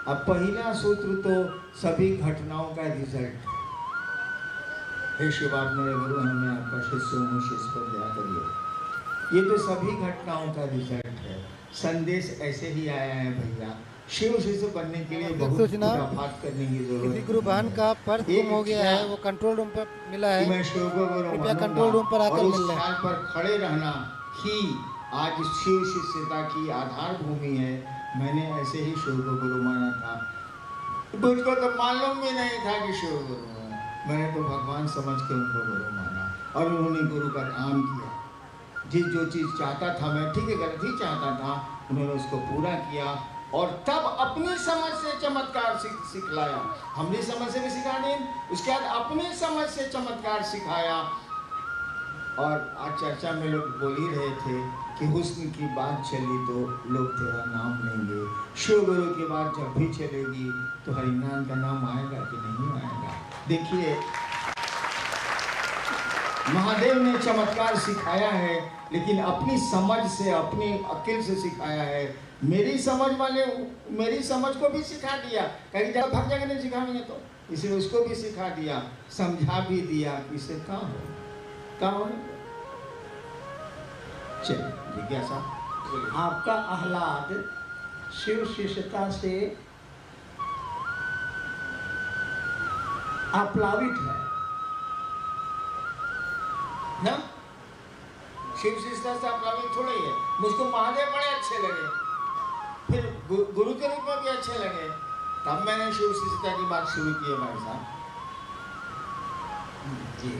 अब पहला सूत्र तो सभी घटनाओं का रिजल्ट। हे शिवार्थ मेरे गुरु हैं, मैं आपका शिष्य हूँ, शिष्य पर दया करिए। ये तो सभी घटनाओं का रिजल्ट है। संदेश ऐसे ही आया है भैया। शिव शिष्य बनने के लिए बहुत खुराफात करने की जरूरत है। किसी गुरु बहन का पर्स गुम हो गया है, वो कंट्रोल रूम पर मिला है, मैं शिव को गुरु कृपया कंट्रोल रूम पर आकर मिल लें। पर खड़े रहना ही आज शिव शिष्यता की आधार भूमि है। मैंने ऐसे ही शिव को गुरु माना था। मुझको तो मालूम भी नहीं था कि शिव गुरु है। मैंने तो भगवान समझ के उनको गुरु माना और उन्होंने गुरु का काम किया। जो चीज़ चाहता था मैं, ठीक है गलत ही चाहता था, उन्होंने उसको पूरा किया और तब अपनी समझ से चमत्कार सिखलाया। हमने समझ से भी सिखा दी, उसके बाद अपनी समझ से चमत्कार सिखाया। और आज चर्चा में लोग बोल ही रहे थे कि हुस्न की बात चली तो लोग तेरा नाम लेंगे। शिव गुरु की बात जब भी चलेगी तो हरिनाम का नाम आएगा कि नहीं आएगा? देखिए महादेव ने चमत्कार सिखाया है, लेकिन अपनी समझ से, अपनी अक्ल से सिखाया है। मेरी समझ को भी सिखा दिया, कहीं जगह भाग जगह नहीं सिखाएंगे तो इसलिए उसको भी सिखा दिया, समझा भी दिया कि इससे कहाँ हो। चलिए जिज्ञासा। आपका आह्लाद शिव शिष्यता से आप्लावित है ना? शिव शिष्यता से आप्लावित थोड़ा ही है। मुझको महादेव बड़े अच्छे लगे, फिर गुरु के रूप में भी अच्छे लगे, तब मैंने शिव शिष्यता की बात शुरू की है भाई साहब जी।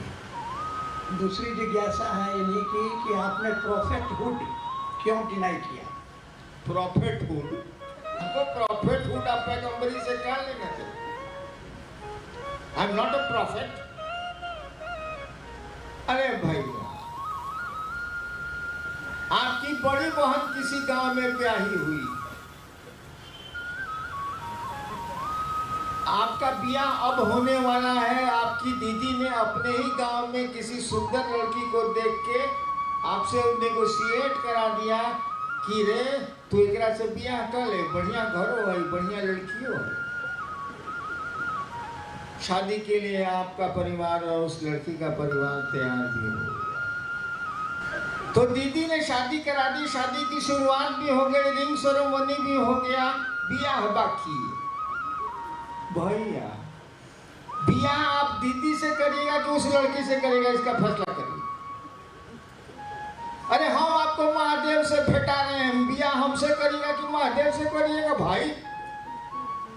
दूसरी जिज्ञासा है इन्हीं की कि आपने प्रॉफिटहुड क्यों डिनाई किया? प्रॉफिटहुड, हमको प्रॉफिटहुड आप पैगंबरी से क्या लेना थे? I am not a profit. अरे भैया, आपकी बड़ी बहन किसी गांव में ब्याही हुई, आपका ब्याह अब होने वाला है, आपकी दीदी ने अपने ही गांव में किसी सुंदर लड़की को देख के आपसे नेगोशिएट करा दिया कि रे तू एकरा से ब्याह कर ले, बढ़िया घर हो है, बढ़िया लड़की हो है। शादी के लिए आपका परिवार और उस लड़की का परिवार तैयार भी हो गया, तो दीदी ने शादी करा दी, शादी की शुरुआत भी हो गई, रिंग सेरेमनी भी हो गया, ब्याह बाकी है। भैया, ब्याह आप दीदी से करिएगा कि उस लड़की से करिएगा, इसका फैसला करिए। अरे हम आपको महादेव से भेटा रहे हैं, ब्याह हमसे करिएगा कि महादेव से करिएगा? भाई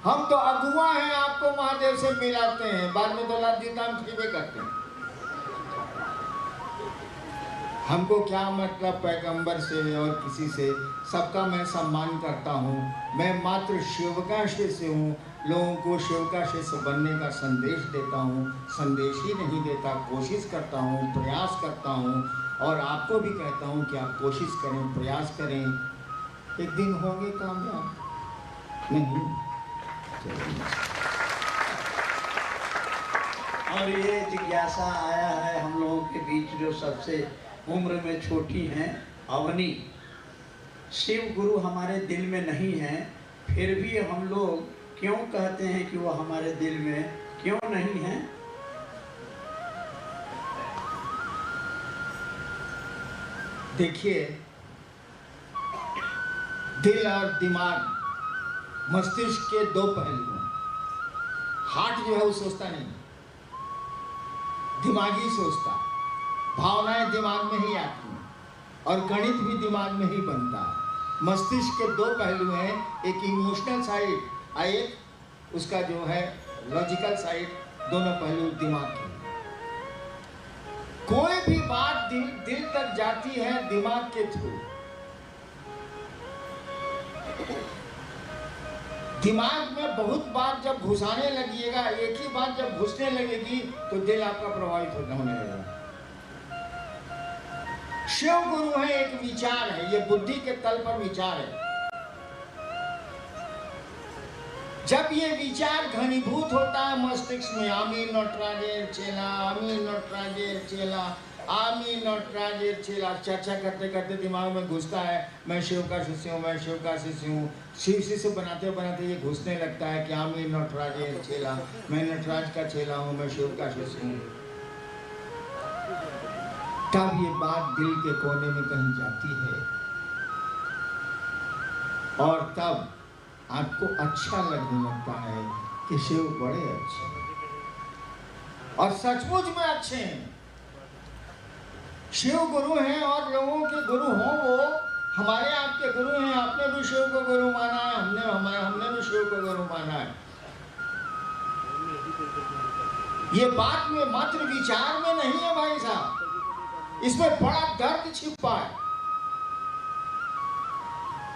हम तो अगुआ हैं, आपको महादेव से मिलाते हैं, बाद में तो लाभ जीता हम खीबे करते हैं। हमको क्या मतलब पैगंबर से और किसी से, सबका मैं सम्मान करता हूँ। मैं मात्र शिवकाशय से हूँ, लोगों को शिवकाशय से बनने का संदेश देता हूँ, संदेश ही नहीं देता, कोशिश करता हूँ, प्रयास करता हूँ, और आपको भी कहता हूँ कि आप कोशिश करें, प्रयास करें, एक दिन होंगे कामयाब। नहीं और ये जिज्ञासा आया है हम लोगों के बीच जो सबसे उम्र में छोटी हैं, अवनी। शिव गुरु हमारे दिल में नहीं है, फिर भी हम लोग क्यों कहते हैं कि वो हमारे दिल में क्यों नहीं है? देखिए, दिल और दिमाग, मस्तिष्क के दो पहलू हैं। हार्ट जो है वो सोचता नहीं, दिमाग ही सोचता। भावनाएं दिमाग में ही आती हैं और गणित भी दिमाग में ही बनता है। मस्तिष्क के दो पहलू हैं, एक इमोशनल साइड और एक उसका जो है लॉजिकल साइड, दोनों पहलू दिमाग के। कोई भी बात दिल तक जाती है दिमाग के थ्रू। दिमाग में बहुत बात जब घुसाने लगिएगा, एक ही बात जब घुसने लगेगी तो दिल आपका प्रभावित होने लगेगा। शिव गुरु है, एक विचार है, ये बुद्धि के तल पर विचार है। जब ये विचार घनीभूत होता है मस्तिष्क में, आमी नटराजेर चेला, आमी नटराजेर चेला, आमी नटराजेर चेला, चर्चा करते करते दिमाग में घुसता है, मैं शिव का शिष्य हूँ, मैं शिव का शिष्य हूँ। शिव शिष्य बनाते बनाते ये घुसने लगता है कि आमी नटराजेर चेला, मैं नटराज का चेला हूँ, मैं शिव का शिष्य हूँ। तब ये बात दिल के कोने में कहीं जाती है और तब आपको अच्छा लगने लगता है कि शिव बड़े अच्छे हैं और सचमुच में अच्छे हैं। शिव गुरु हैं और लोगों के गुरु हों वो, हमारे आपके गुरु हैं। आपने भी शिव को गुरु माना है, हमने भी शिव को गुरु माना है। ये बात में मात्र विचार में नहीं है भाई साहब, इसमें बड़ा दर्द छिपा है,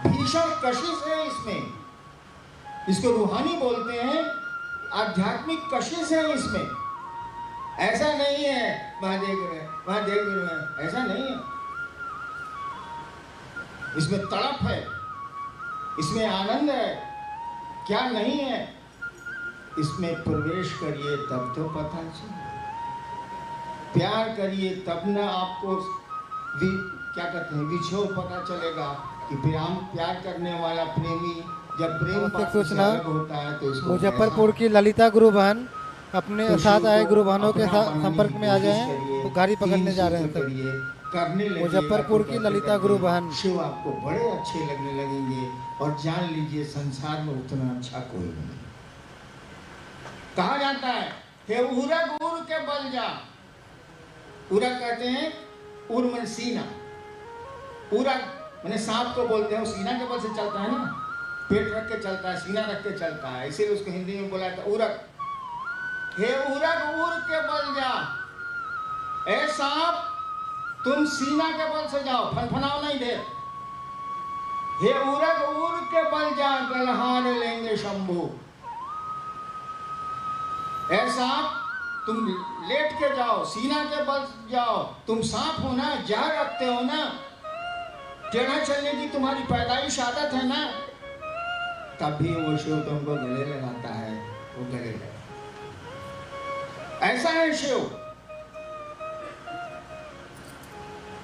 भीषण कशिश है इसमें। इसको रूहानी बोलते हैं, आध्यात्मिक कशिश है इसमें। ऐसा नहीं है महादेव गुरु है, ऐसा नहीं है। इसमें तड़प है, इसमें आनंद है, क्या नहीं है? इसमें प्रवेश करिए तब तो पता चले। प्यार करिए, तब ना आपको क्या कहते हैं विछोड़ पता चलेगा कि प्यार प्यार करने वाला प्रेमी जब प्रेम आवश्यक पात्र से सूचना, अलग होता है तो उसको मुजफ्फरपुर की ललिता गुरु बहन अपने तो साथ शिव आए को गुरु बहनों के अपना साथ बनाने संपर्क की में आ कोशिश जाएं करिए, तो गाड़ी पकड़ने 3 जा रहे हैं सूत्र सब। करिए, करने लगिएगा मुजफ्फरपुर तो की करते ललिता करते गुरु बहन। शिव आपको बड़े अच्छे लगने लगेंगे और जान लीजिए संसार में उतना अच्छा कोई नहीं। कहा जाता है हे उरग उर के बल जा, उरग कहते हैं उर मन सीना, उरग मैंने सांप को बोलते हैं, सीना के बल से चलता है ना, पेट रख के चलता है, सीना रख के चलता है, इसीलिए उसको हिंदी में बोला था उरग। हे उरग उर के बल जा, ए सांप तुम सीना के बल से जाओ, फनफनाओ नहीं दे। हे उरग उर के बल जा, गलहार लेंगे शंभू। ए सांप तुम लेट के जाओ, सीना के बल जाओ, तुम सांप हो ना, जहर रखते हो ना, टेढ़ा चलने की तुम्हारी पैदाइश आदत है ना, तभी वो शिव तुमको गले लगाता है, वो गले लगा। ऐसा है शिव,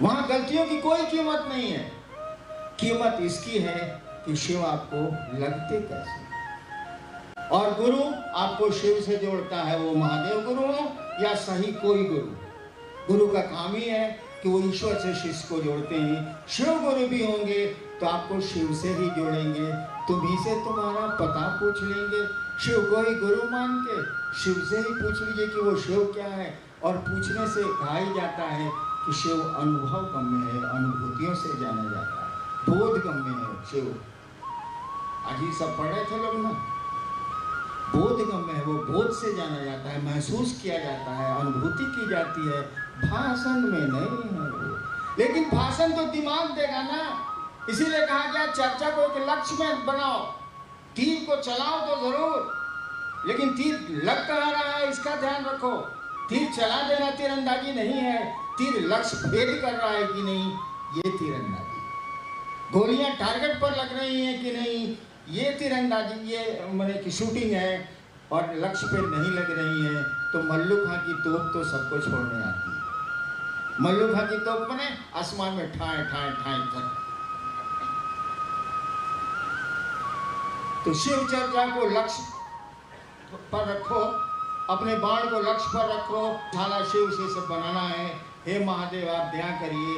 वहां गलतियों की कोई कीमत नहीं है। कीमत इसकी है कि शिव आपको लगते कैसे, और गुरु आपको शिव से जोड़ता है, वो महादेव गुरु हो या सही कोई गुरु। गुरु का काम ही है कि वो ईश्वर से शिष्य को जोड़ते हैं। शिव गुरु भी होंगे तो आपको शिव से ही जोड़ेंगे, तुम्ही से तुम्हारा पता पूछ लेंगे। शिव को ही गुरु मान के शिव से ही पूछ लीजिए कि वो शिव क्या है। और पूछने से कहा ही जाता है कि शिव अनुभव गम्य है, अनुभूतियों से जाना जाता है, बोध गम्य है शिव। आज ही सब पढ़े थे लोग ना, बोध गम्य है, वो बोध से जाना जाता है, महसूस किया जाता है, अनुभूति की जाती है, भाषण में नहीं है वो। लेकिन भाषण तो दिमाग देगा ना, इसीलिए कहा गया चर्चा को एक लक्ष्य में बनाओ, तीर को चलाओ तो जरूर, लेकिन तीर लग कहाँ रहा है इसका ध्यान रखो। तीर चला देना तीरंदाजी नहीं है, तीर लक्ष्य भेद कर रहा है कि नहीं, ये तीरंदाजी। गोलियां टारगेट पर लग रही हैं कि नहीं, ये तीरंदाजी, ये मैंने की शूटिंग है। और लक्ष्य पे नहीं लग रही है तो मल्लू खां की तोप तो सबको छोड़ने आती है। मल्लू खां की तोप बने आसमान में ठाए ठाए ठाए ठाए। तो शिव चर्चा को लक्ष्य पर रखो, अपने बाण को लक्ष्य पर रखो, थाला शिव से सब बनाना है। हे महादेव आप दया करिए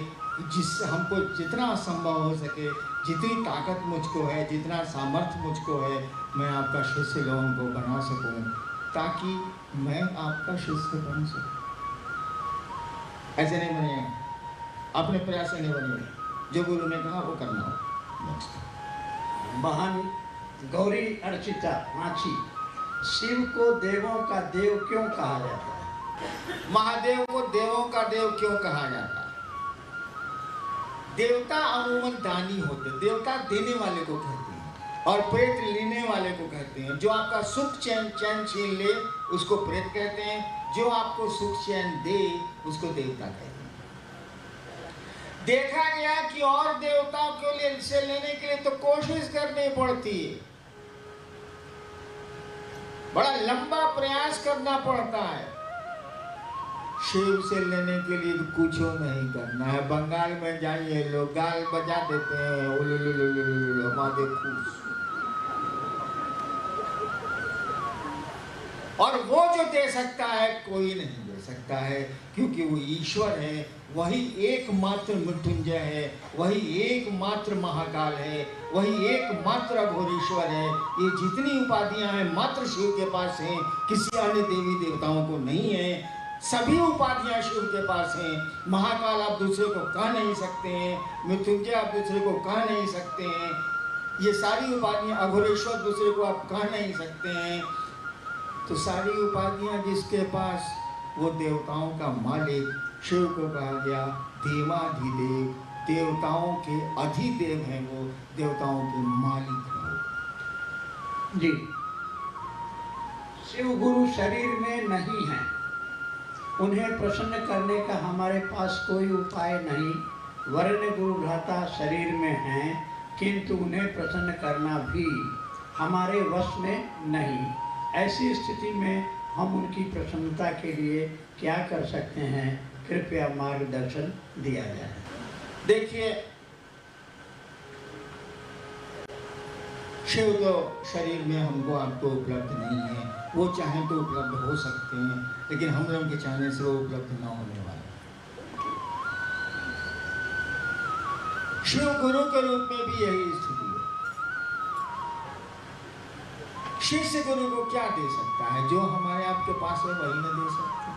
जिससे हमको जितना संभव हो सके, जितनी ताकत मुझको है, जितना सामर्थ्य मुझको है, मैं आपका शिष्य लोगों को बना सकूं, ताकि मैं आपका शिष्य बन सकूं। ऐसे नहीं बने, अपने प्रयास से नहीं बने, जो गुरु ने कहा वो करना हो। बहन गौरी अर्चिता माछी, शिव को देवों का देव क्यों कहा जाता है? महादेव को देवों का देव क्यों कहा जाता है? देवता अमूमन दानी होते, देवता देने वाले को कहते हैं और प्रेत लेने वाले को कहते हैं। जो आपका सुख चैन छीन ले उसको प्रेत कहते हैं, जो आपको सुख चैन दे उसको देवता कहते हैं। देखा गया कि और देवताओं के लिए से लेने के लिए तो कोशिश करनी पड़ती है, बड़ा लंबा प्रयास करना पड़ता है। शिव से लेने के लिए कुछ नहीं करना है। बंगाल में जाइए, लोग गाल बजा देते हैं, हमारे खुश। और वो जो दे सकता है कोई नहीं दे सकता है, क्योंकि वो ईश्वर है, वही एकमात्र मृत्युंजय है, वही एकमात्र महाकाल है, वही एकमात्र अघोरेश्वर है। ये जितनी उपाधियां हैं मात्र शिव के पास हैं, किसी अन्य देवी देवताओं को नहीं है। सभी उपाधियां शिव के पास हैं। महाकाल आप दूसरे को कह नहीं सकते हैं, मृत्युंजय आप दूसरे को कह नहीं सकते हैं, ये सारी उपाधियां, अघोरेश्वर दूसरे को आप कह नहीं सकते हैं। तो सारी उपाधियां जिसके पास, वो देवताओं का मालिक। शिव को कहा गया देवाधिदेव, देवताओं के अधिदेव हैं वो, देवताओं के मालिक हैं जी। शिव गुरु शरीर में नहीं है, उन्हें प्रसन्न करने का हमारे पास कोई उपाय नहीं। वर्ण गुरु भ्राता शरीर में हैं, किंतु उन्हें प्रसन्न करना भी हमारे वश में नहीं। ऐसी स्थिति में हम उनकी प्रसन्नता के लिए क्या कर सकते हैं, कृपया मार्गदर्शन दिया जाए। देखिए, शिव तो शरीर में हमको आपको उपलब्ध नहीं है, वो चाहें तो उपलब्ध हो सकते हैं, लेकिन हम लोगों के चाहने से वो उपलब्ध न होने वाले। शिव गुरु के रूप में भी यही स्थिति है। शिष्य गुरु को क्या दे सकता है? जो हमारे आपके पास है वही न दे सकते।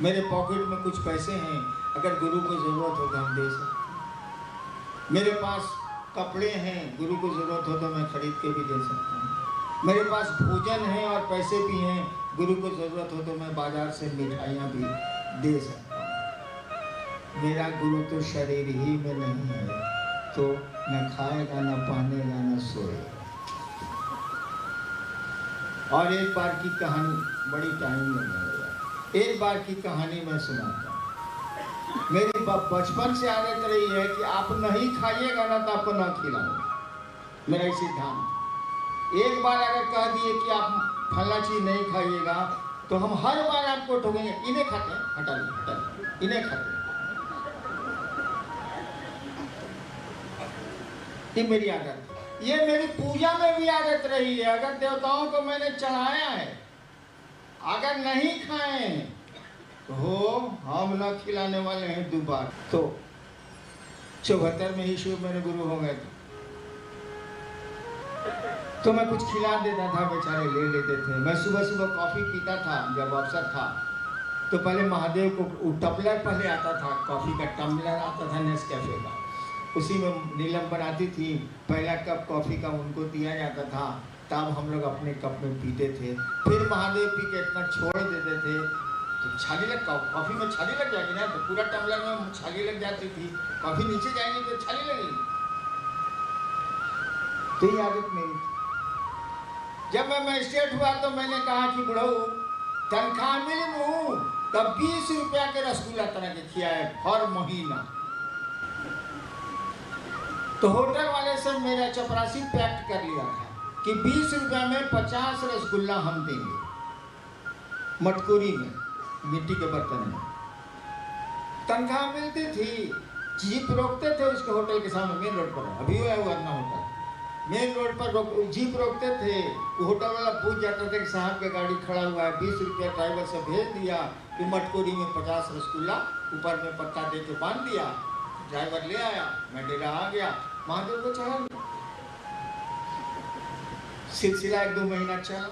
मेरे पॉकेट में कुछ पैसे हैं, अगर गुरु को जरूरत हो तो हम दे सकते। मेरे पास कपड़े हैं, गुरु को जरूरत हो तो मैं खरीद के भी दे सकता हूँ। मेरे पास भोजन है और पैसे भी हैं, गुरु को जरूरत हो तो मैं बाजार से मिठाइयाँ भी दे सकता हूँ। मेरा गुरु तो शरीर ही में नहीं है, तो न खाएगा, न पानेगा, न सोएगा। और एक बार की कहानी, बड़ी टाइम लगेगा, एक बार की कहानी मैं सुनाता हूँ। मेरी बचपन से आदत रही है कि आप नहीं खाइएगा ना तो आपको ना खिलाऊंगा, मेरा सिद्धांत। एक बार अगर कह दिए कि आप फला चीज नहीं खाइएगा तो हम हर बार आपको ठोकेंगे, इन्हें खाते हैं, हटा लो, इन्हें खाते हैं। ये मेरी आदत है, ये मेरी पूजा में भी आदत रही है। अगर देवताओं को मैंने चढ़ाया है, अगर नहीं खाए हो, हम न खिलाने वाले हैं दोबारा। तो 74 में ही शिव मेरे गुरु हो गए थे, तो मैं कुछ खिला देता था, बेचारे ले लेते थे। मैं सुबह सुबह कॉफी पीता था, जब अवसर था तो पहले महादेव को टम्बलर पहले आता था, कॉफी का टम्बलर आता था नेस्कैफे का, उसी में नीलम बनाती थी, पहला कप कॉफी का उनको दिया जाता था, तब हम लोग अपने कप में पीते थे। फिर महादेव पी के इतना छोड़ देते थे तो छाली लग, कॉफी में छाली लग जाएगी ना, तो पूरा टम्बलर में छाली लग जाती थी, कॉफी नीचे जाएगी तो छाली लगेगी। तो ये आदत मेरी थी। जब मैं मजिस्ट्रेट हुआ तो मैंने कहा कि बुढ़ऊ तनख्वाह मिल लूं तब 20 रुपया के रसगुल्ला तरह के खियाए हर महीना। तो होटल वाले से मेरा चपरासी पैक्ट कर लिया था कि 20 रुपया में 50 रसगुल्ला हम देंगे, मटकुरी में, मिट्टी के बर्तन में। तनख्वाह मिलती थी, जीप रोकते थे उसके होटल के सामने, मेन रोड पर, अभी हुआ है वरना होटल, मेन रोड पर जीप रोकते थे। वो होटल वाला पूछ जाता था कि साहब की गाड़ी खड़ा हुआ है, 20 रुपया ड्राइवर से भेज दिया कि मटकुरी में 50 रसगुल्ला, ऊपर में पत्ता दे के बांध दिया। ड्राइवर ले आया, मैं डेरा आ गया, महादेव को चढ़ा दिया। सिलसिला 1-2 महीना चला।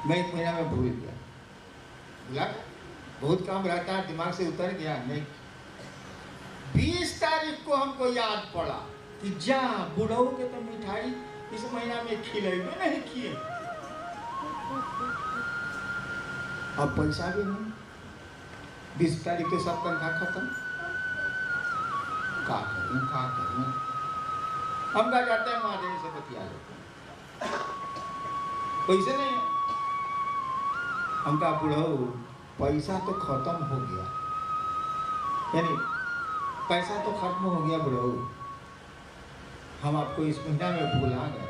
मैं 1 महीना में भूल गया, बहुत काम रहता है, दिमाग से उतर गया। नहीं, 20 तारीख को हमको याद पड़ा कि जा बुढ़ऊ के तो मिठाई इस महीना में खिलाएंगे, नहीं किए, अब पैसा भी नहीं। 20 तारीख के सब तनख्वाह खत्म, क्या करूं। हम कहा जाते हैं महादेव से बतिया लेते, पैसे नहीं है। हम कहा बुढ़ऊ पैसा तो खत्म हो गया, यानी पैसा तो खत्म हो गया बुढ़ऊ, हम आपको इस महीना में भुला गए,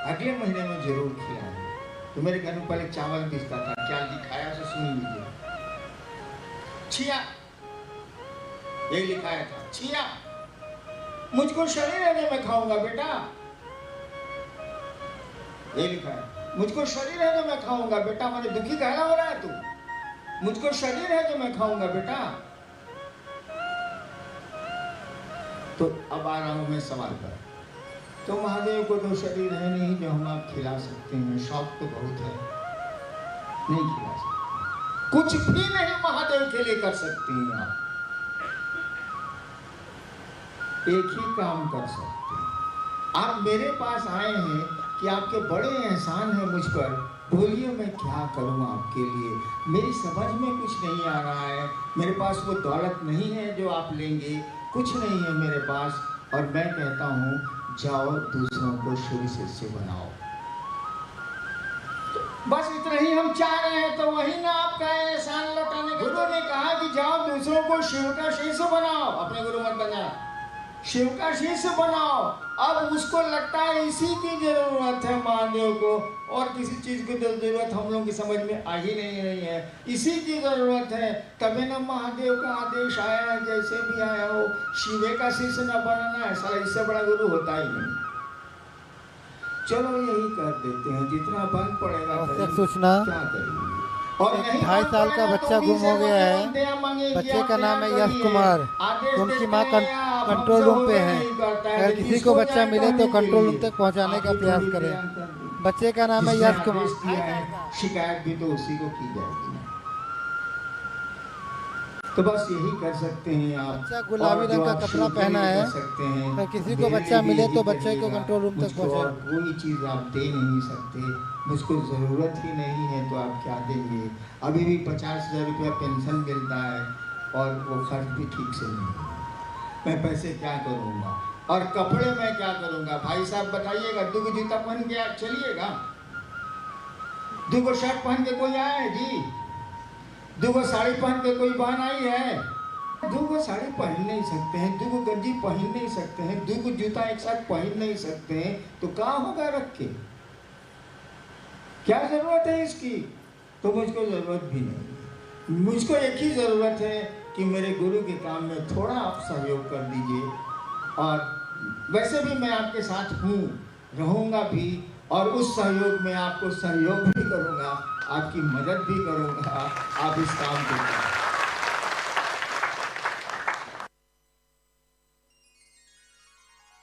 अगले महीने में जरूर खिलाएंगे। तो मेरे घर में पहले चावल पिसता था, क्या लिखाया उसे सुन लीजिए। छिया, यही लिखाया था, छिया मुझको शरीर है जो मैं खाऊंगा बेटा, यही लिखा है, मुझको शरीर है जो मैं खाऊंगा बेटा। मुझे दुखी कहना हो रहा है तू, मुझको शरीर है जो मैं खाऊंगा बेटा। तो अब आ रहा हूं मैं सवाल पर। तो महादेव को तो शरीर है नहीं जो हम आप खिला सकते हैं, शौक तो बहुत है, नहीं खिला सकते, कुछ भी नहीं महादेव के लिए कर सकते हैं आप। एक ही काम कर सकते हैं, आप मेरे पास आए हैं कि आपके बड़े एहसान हैं मुझ पर, बोलिए मैं क्या करूं आपके लिए। मेरी समझ में कुछ नहीं आ रहा है, मेरे पास वो दौलत नहीं है जो आप लेंगे, कुछ नहीं है मेरे पास, और मैं कहता हूं जाओ दूसरों को शिव शिष्य बनाओ। बस इतना ही हम चाह रहे हैं, तो वही ना आपका एहसान लौटाने। गुरु ने कहा कि जाओ दूसरों को शिव का शिष्य बनाओ, अपने गुरु मत बना। शिव का शिष्य बनाओ। अब उसको लगता है इसी की जरूरत है महादेव को, और किसी चीज की जरूरत हम लोग की समझ में आ ही नहीं रही है। इसी की जरूरत है, तभी ना महादेव का आदेश आया है, जैसे भी आया हो शिवे का शिष्य न बनाना है। साला इससे बड़ा गुरु होता ही नहीं। चलो यही कर देते हैं, जितना बन पड़ेगा आवश्यक सूचना, क्या करेंगे। और एक नहीं 2.5 साल का बच्चा गुम हो गया है। बच्चे का नाम है यश कुमार। उनकी मां कंट्रोल रूम पे है। अगर किसी को बच्चा मिले तो कंट्रोल रूम तक पहुंचाने का प्रयास करें। बच्चे का नाम है यश कुमार। शिकायत भी तो उसी को की जाएगी ना। तो बस यही कर सकते हैं आप। बच्चा गुलाबी रंग का कपड़ा पहना है। सकते हैं। अगर किसी को बच्चा मिले तो बच्चे को कंट्रोल रूम तक पहुंचाएं। कोई चीज आप दे नहीं सकते, मुझको जरूरत ही नहीं है तो आप क्या देंगे। अभी भी 50,000 रुपया पेंशन मिलता है और वो खर्च भी ठीक से नहीं। मैं पैसे क्या करूँगा और कपड़े में क्या करूँगा। भाई साहब बताइएगा, 2 जूता पहन के आप चलिएगा? 2 शर्ट पहन के कोई आया है जी? 2 साड़ी पहन के कोई बहन आई है? 2 साड़ी पहन नहीं सकते हैं, 2 गंजी पहन नहीं सकते हैं, 2 जूता एक साथ पहन नहीं सकते हैं, तो कहाँ होगा रख के? क्या जरूरत है इसकी? तो मुझको जरूरत भी नहीं। मुझको एक ही जरूरत है कि मेरे गुरु के काम में थोड़ा आप सहयोग कर दीजिए। और वैसे भी मैं आपके साथ हूँ, रहूँगा भी, और उस सहयोग में आपको सहयोग भी करूँगा, आपकी मदद भी करूँगा। आप इस काम को